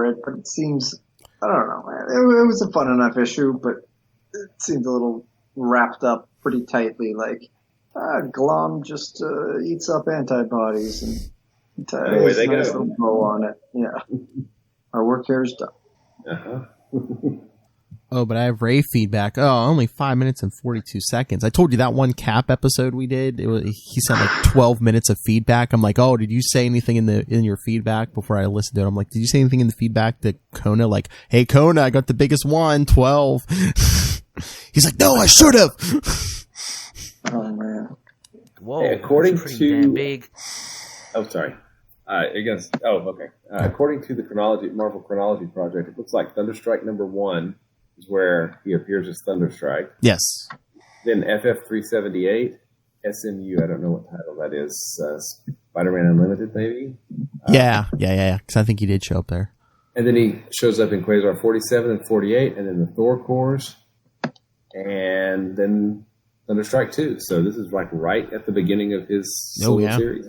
it, but it seems, I don't know, it was a fun enough issue, but it seemed a little wrapped up pretty tightly, like Glom just eats up antibodies and away they nice go. little bow on it. Yeah, our work here is done. Uh-huh. Oh, but I have Ray feedback. Oh, only 5 minutes and 42 seconds. I told you that one Cap episode we did. He sent like 12 minutes of feedback. I'm like, oh, did you say anything in your feedback before I listened to it? I'm like, did you say anything in the feedback to Kona? Like, hey, Kona, I got the biggest one, 12. He's like, no, I should have. Oh man. Whoa, Hey, according pretty to damn big. Oh, sorry. Okay. According to the Marvel Chronology Project, it looks like Thunderstrike #1 is where he appears as Thunderstrike. Yes. Then FF378, SMU, I don't know what title that is, Spider-Man Unlimited, maybe? Yeah. Because I think he did show up there. And then he shows up in Quasar 47 and 48, and then the Thor Corps, and then Thunderstrike 2. So this is like right at the beginning of his solo series.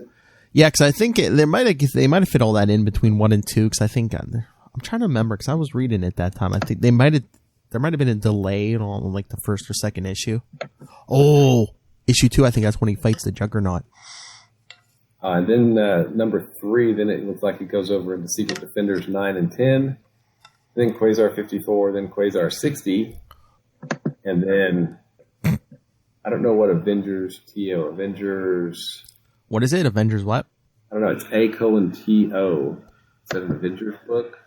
Yeah, because I think they might have fit all that in between 1 and 2. Because I think I'm trying to remember because I was reading it that time. I think there might have been a delay on like the first or second issue. Oh, issue 2. I think that's when he fights the Juggernaut. And then #3. Then it looks like he goes over into Secret Defenders 9 and 10. Then Quasar 54. Then Quasar 60. And then I don't know what Avengers. What is it? Avengers what? I don't know. It's A:*TO. Is that an Avengers book?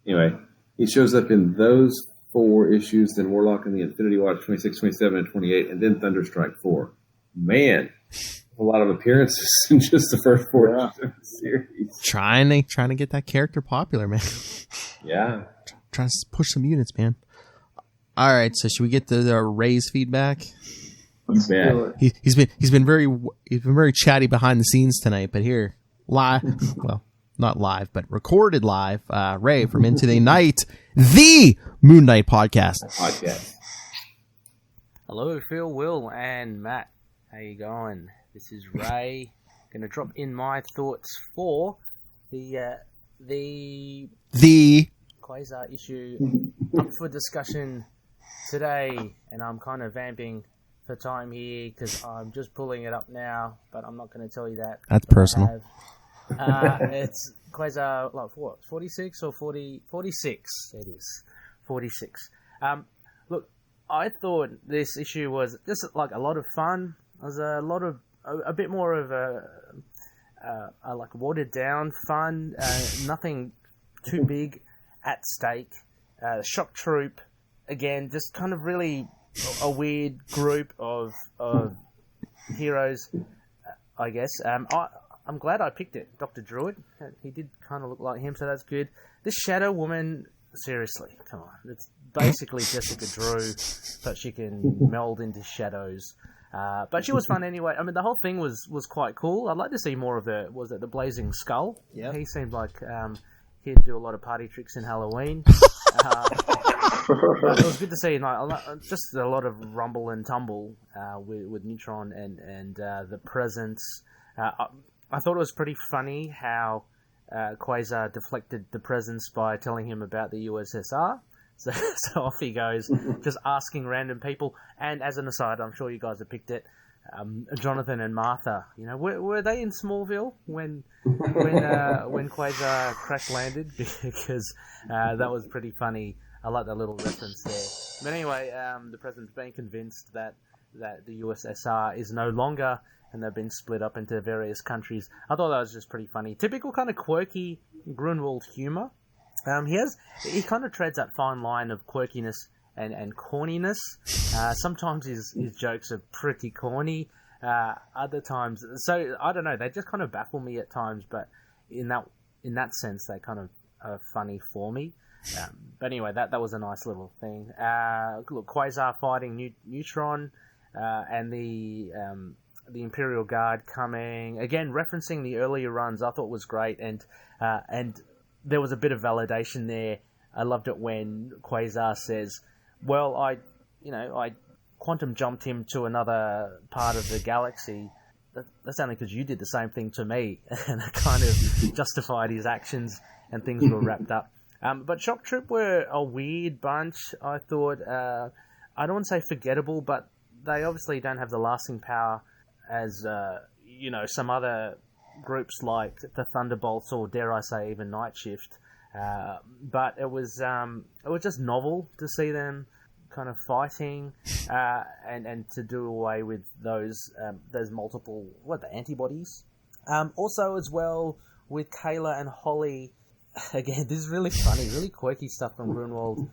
Anyway, he shows up in those 4 issues, then Warlock and the Infinity Watch 26, 27, and 28, and then Thunderstrike 4. Man, a lot of appearances in just the first 4 issues of the series. Trying to get that character popular, man. Yeah. Trying to push some units, man. All right, so should we get the Ray's feedback? He's been very chatty behind the scenes tonight, but here live, well, not live, but recorded live. Ray from Into the Night, the Moon Knight podcast. Hello, Phil, Will, and Matt. How you going? This is Ray. Going to drop in my thoughts for the Quasar issue up for discussion today, and I'm kind of vamping for time here because I'm just pulling it up now, but I'm not going to tell you that. That's personal. It's Quasar, like, what, 46 or 40? 46, it is. 46. Look, I thought this issue was just like a lot of fun. It was a bit more of a like watered down fun, nothing too big at stake. Shock Troop, again, just kind of really a weird group of heroes, I guess. I'm glad I picked it. Dr. Druid, he did kind of look like him, so that's good. This Shadow Woman, seriously, come on. It's basically Jessica Drew, but she can meld into shadows. But she was fun anyway. I mean, the whole thing was quite cool. I'd like to see more of the Blazing Skull? Yeah. He seemed like he'd do a lot of party tricks in Halloween. It was good to see just a lot of rumble and tumble with Neutron and the Presence. I thought it was pretty funny how Quasar deflected the Presence by telling him about the USSR. So off he goes, just asking random people. And as an aside, I'm sure you guys have picked it. Jonathan and Martha, were they in Smallville when Quasar crash landed? Because that was pretty funny. I like that little reference there. But anyway, the president's been convinced that the USSR is no longer, and they've been split up into various countries. I thought that was just pretty funny. Typical kind of quirky Grunwald humor. He kind of treads that fine line of quirkiness and corniness. Sometimes his jokes are pretty corny. Other times, so I don't know. They just kind of baffle me at times, but in that sense, they kind of are funny for me. But anyway, that was a nice little thing. Look, Quasar fighting Neutron, and the Imperial Guard coming again, referencing the earlier runs. I thought was great, and there was a bit of validation there. I loved it when Quasar says, "Well, I quantum jumped him to another part of the galaxy. That's only because you did the same thing to me," and it kind of justified his actions, and things were wrapped up. But Shock Troop were a weird bunch, I thought. I don't want to say forgettable, but they obviously don't have the lasting power as, some other groups like the Thunderbolts or, dare I say, even Night Shift. But it was just novel to see them kind of fighting, and to do away with those multiple the antibodies. Also, as well, with Kayla and Holly. Again, this is really funny, really quirky stuff from Grunwald.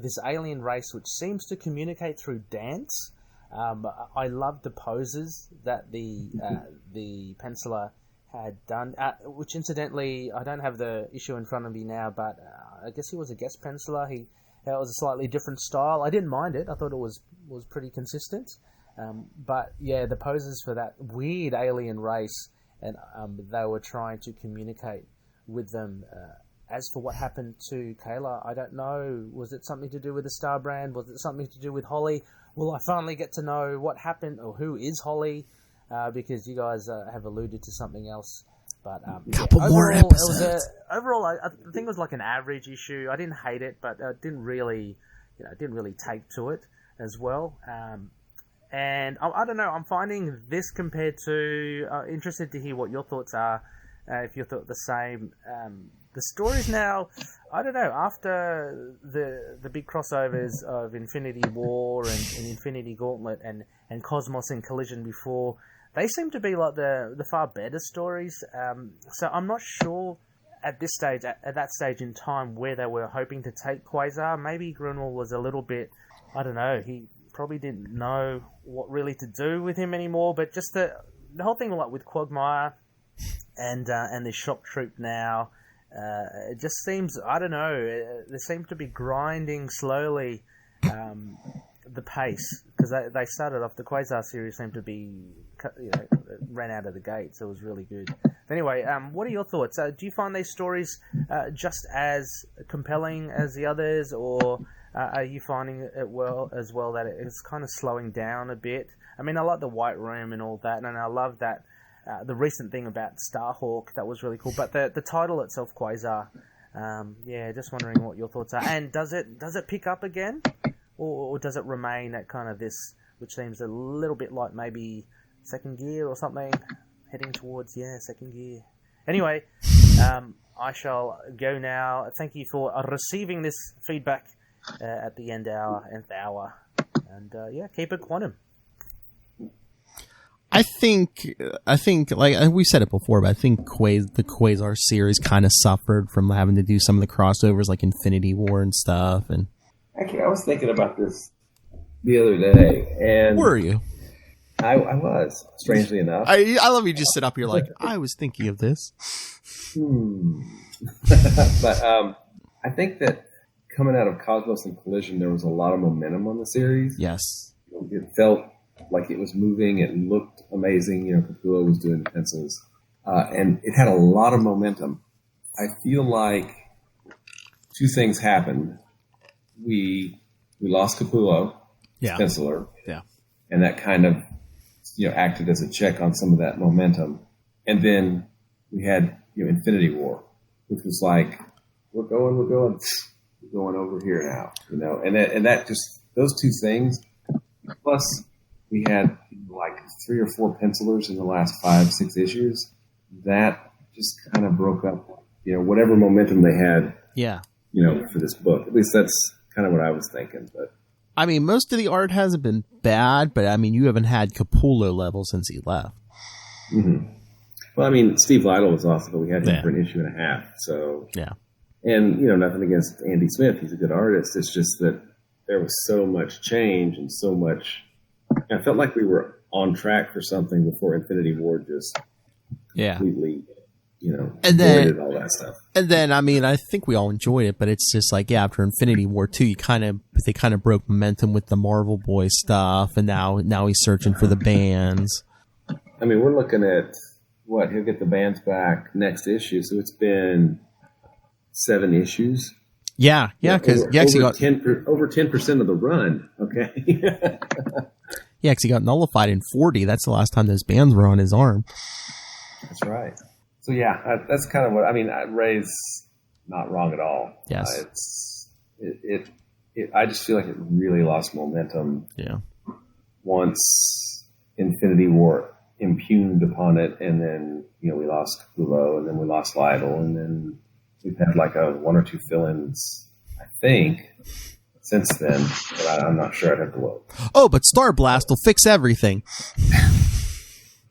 This alien race which seems to communicate through dance. I love the poses that the penciler had done, which incidentally, I don't have the issue in front of me now, but I guess he was a guest penciler. It was a slightly different style. I didn't mind it. I thought it was pretty consistent. But yeah, the poses for that weird alien race, and they were trying to communicate with them. As for what happened to Kayla, I don't know. Was it something to do with the Star brand? Was it something to do with Holly? Will I finally get to know what happened, or who is Holly? Because you guys have alluded to something else. But couple more episodes. Overall, I think it was like an average issue. I didn't hate it, but didn't really take to it as well. And I don't know. I'm finding this compared to. Interested to hear what your thoughts are. If you thought the same. The stories now, I don't know, after the big crossovers of Infinity War and Infinity Gauntlet and Cosmos and Collision before, they seem to be like the far better stories. So I'm not sure at this stage, at that stage in time, where they were hoping to take Quasar. Maybe Grunwald was a little bit, I don't know, he probably didn't know what really to do with him anymore, but just the whole thing like with Quagmire and the shock troop now, it just seems, I don't know, they seem to be grinding slowly the pace, because they started off, the Quasar series seemed to be, ran out of the gate, so it was really good. Anyway, what are your thoughts? Do you find these stories just as compelling as the others, or are you finding it as well that it's kind of slowing down a bit? I mean, I like the White Room and all that, and I love that the recent thing about Starhawk, that was really cool. But the title itself, Quasar, just wondering what your thoughts are. And does it pick up again, or does it remain at kind of this, which seems a little bit like maybe second gear or something, heading towards second gear. Anyway, I shall go now. Thank you for receiving this feedback at the nth hour, and keep it quantum. I think, like we said it before, but I think the Quasar series kind of suffered from having to do some of the crossovers, like Infinity War and stuff. And actually, I was thinking about this the other day, and were you? I was, strangely enough. I love you just sit up here like, I was thinking of this. But I think that coming out of Cosmos and Collision, there was a lot of momentum on the series. Yes. It felt like it was moving. It looked amazing. Capullo was doing the pencils. And it had a lot of momentum. I feel like two things happened. We lost Capullo, penciler. Yeah. And that kind of, acted as a check on some of that momentum. And then we had, Infinity War, which was like, we're going over here now, and that just, those two things, plus we had like 3 or 4 pencilers in the last 5-6 issues, that just kind of broke up, whatever momentum they had, for this book. At least that's kind of what I was thinking, but. I mean, most of the art hasn't been bad, but I mean, you haven't had Capullo level since he left. Mm-hmm. Well, I mean, Steve Lytle was awesome, but we had him for an issue and a half, so. Yeah. And, nothing against Andy Smith. He's a good artist. It's just that there was so much change and so much. I felt like we were on track for something before Infinity War just completely, and then all that stuff. And then, I mean, I think we all enjoyed it, but it's just like, after Infinity War 2, they kind of broke momentum with the Marvel Boy stuff, and now he's searching for the bands. I mean, we're looking at he'll get the bands back next issue, so it's been 7 issues. Yeah, because he actually got over 10% of the run. Okay. Yeah, because he got nullified in 40. That's the last time those bands were on his arm. That's right. So that's kind of what I mean. Ray's not wrong at all. Yes. I just feel like it really lost momentum. Yeah. Once Infinity War impugned upon it, and then we lost Capullo, and then we lost Lytle, and then we've had like one or two fill-ins, I think, since then, but I'm not sure. I'd have to look. Oh, but Star Blast will fix everything.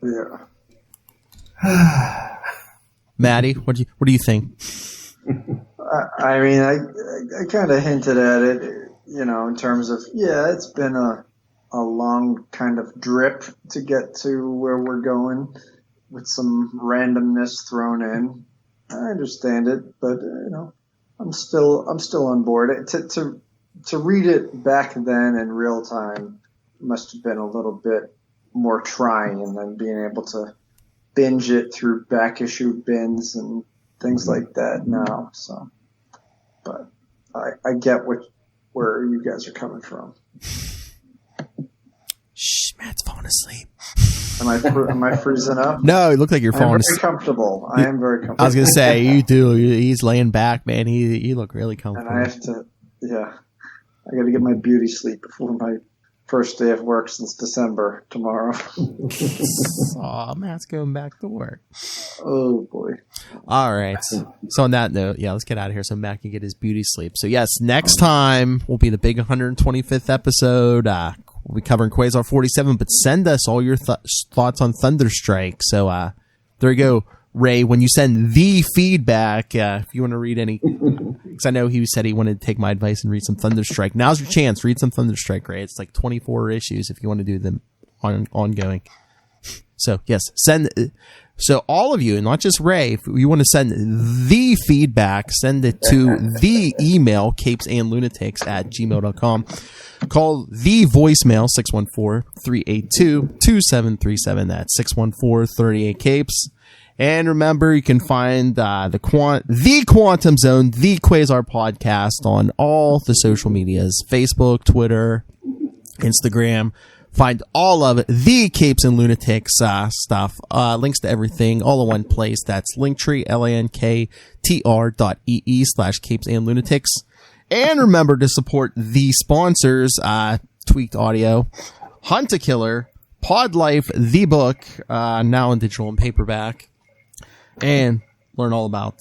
Yeah. Maddie, what do you think? I mean, I kind of hinted at it, in terms of, it's been a long kind of drip to get to where we're going with some randomness thrown in. I understand it, but, I'm still on board. To read it back then in real time must have been a little bit more trying, and then being able to binge it through back issue bins and things like that now. So, but I get where you guys are coming from. Shh, Matt's falling asleep. Am I freezing up? No, you look like you're falling asleep. I'm very comfortable. I am very comfortable. I was gonna say you do. He's laying back, man. You look really comfortable. And I have to, I got to get my beauty sleep before my first day of work since December tomorrow. Aw, Matt's going back to work. Oh boy. All right. So on that note, let's get out of here so Matt can get his beauty sleep. So yes, next time will be the big 125th episode. We'll be covering Quasar 47, but send us all your thoughts on Thunderstrike. So there you go, Ray. When you send the feedback, if you want to read any, because I know he said he wanted to take my advice and read some Thunderstrike. Now's your chance. Read some Thunderstrike, Ray. It's like 24 issues if you want to do them ongoing. So yes, so all of you, and not just Ray, if you want to send the feedback, send it to the email, capesandlunatics@gmail.com. Call the voicemail, 614-382-2737. That's 614-38-CAPES. And remember, you can find the Quantum Zone, the Quasar podcast on all the social medias, Facebook, Twitter, Instagram. Find all of the Capes and Lunatics stuff, links to everything, all in one place. That's Linktree, linktr.ee/Capes and Lunatics. And remember to support the sponsors, Tweaked Audio, Hunt a Killer, Pod Life, the book, now in digital and paperback, and learn all about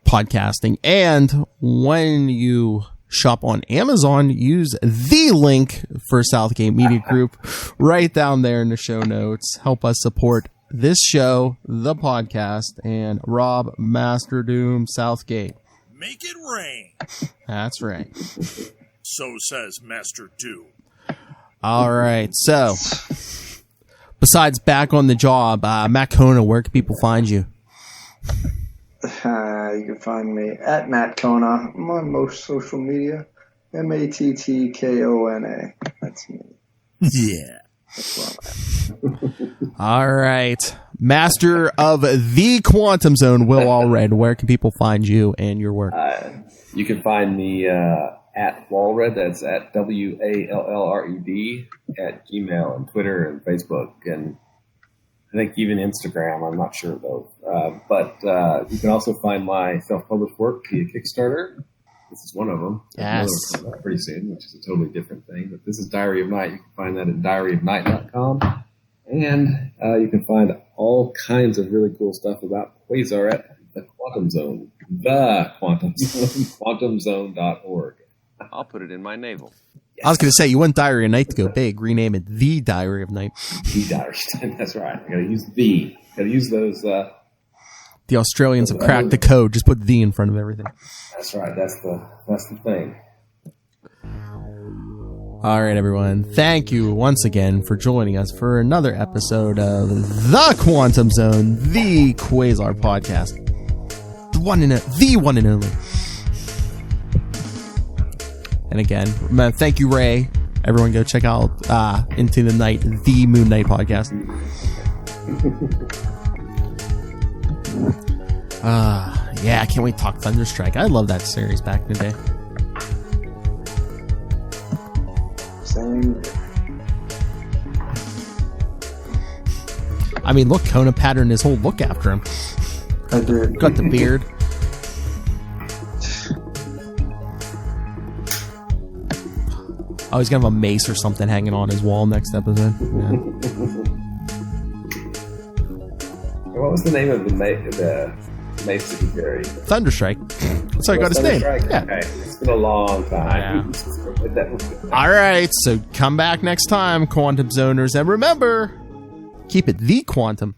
podcasting. And when you shop on Amazon, use the link for Southgate Media Group right down there in the show notes. Help us support this show, the podcast, and Rob Master Doom Southgate. Make it rain. That's right. So says Master Doom. All right. So, besides back on the job, Matt Kona, where can people find you? You can find me at Matt Kona. I'm on most social media. MATTKONA. That's me. Yeah. That's where I'm at. All right. Master of the Quantum Zone, Will Allred, where can people find you and your work? You can find me at Wallred. That's at WALLRED at Gmail and Twitter and Facebook and I think even Instagram. I'm not sure though. But you can also find my self-published work via Kickstarter. This is one of them. Yes. Another one pretty soon, which is a totally different thing. But this is Diary of Night. You can find that at diaryofnight.com. And you can find all kinds of really cool stuff about Quasar at the Quantum Zone. The Quantum Zone. QuantumZone.org. I'll put it in my navel. Yes. I was going to say, you want Diary of Night to go big. Rename it The Diary of Night. The Diary of Night. That's right. I got to use the. Got to use those. The Australians have cracked the code. Just put the in front of everything. That's right. That's the thing. All right, everyone. Thank you once again for joining us for another episode of The Quantum Zone, the Quasar podcast. The one and only. And again, thank you, Ray. Everyone go check out Into the Night, the Moon Knight podcast. Yeah, I can't wait to talk Thunderstrike. I love that series back in the day. Same. I mean, look, Kona patterned his whole look after him. I did. Got the beard. Oh, he's gonna have a mace or something hanging on his wall next episode. Yeah. What was the name of the Nice to be buried. Thunderstrike. That's how I got his name. Yeah. Okay. It's been a long time. All right, so come back next time, Quantum Zoners, and remember, keep it the quantum.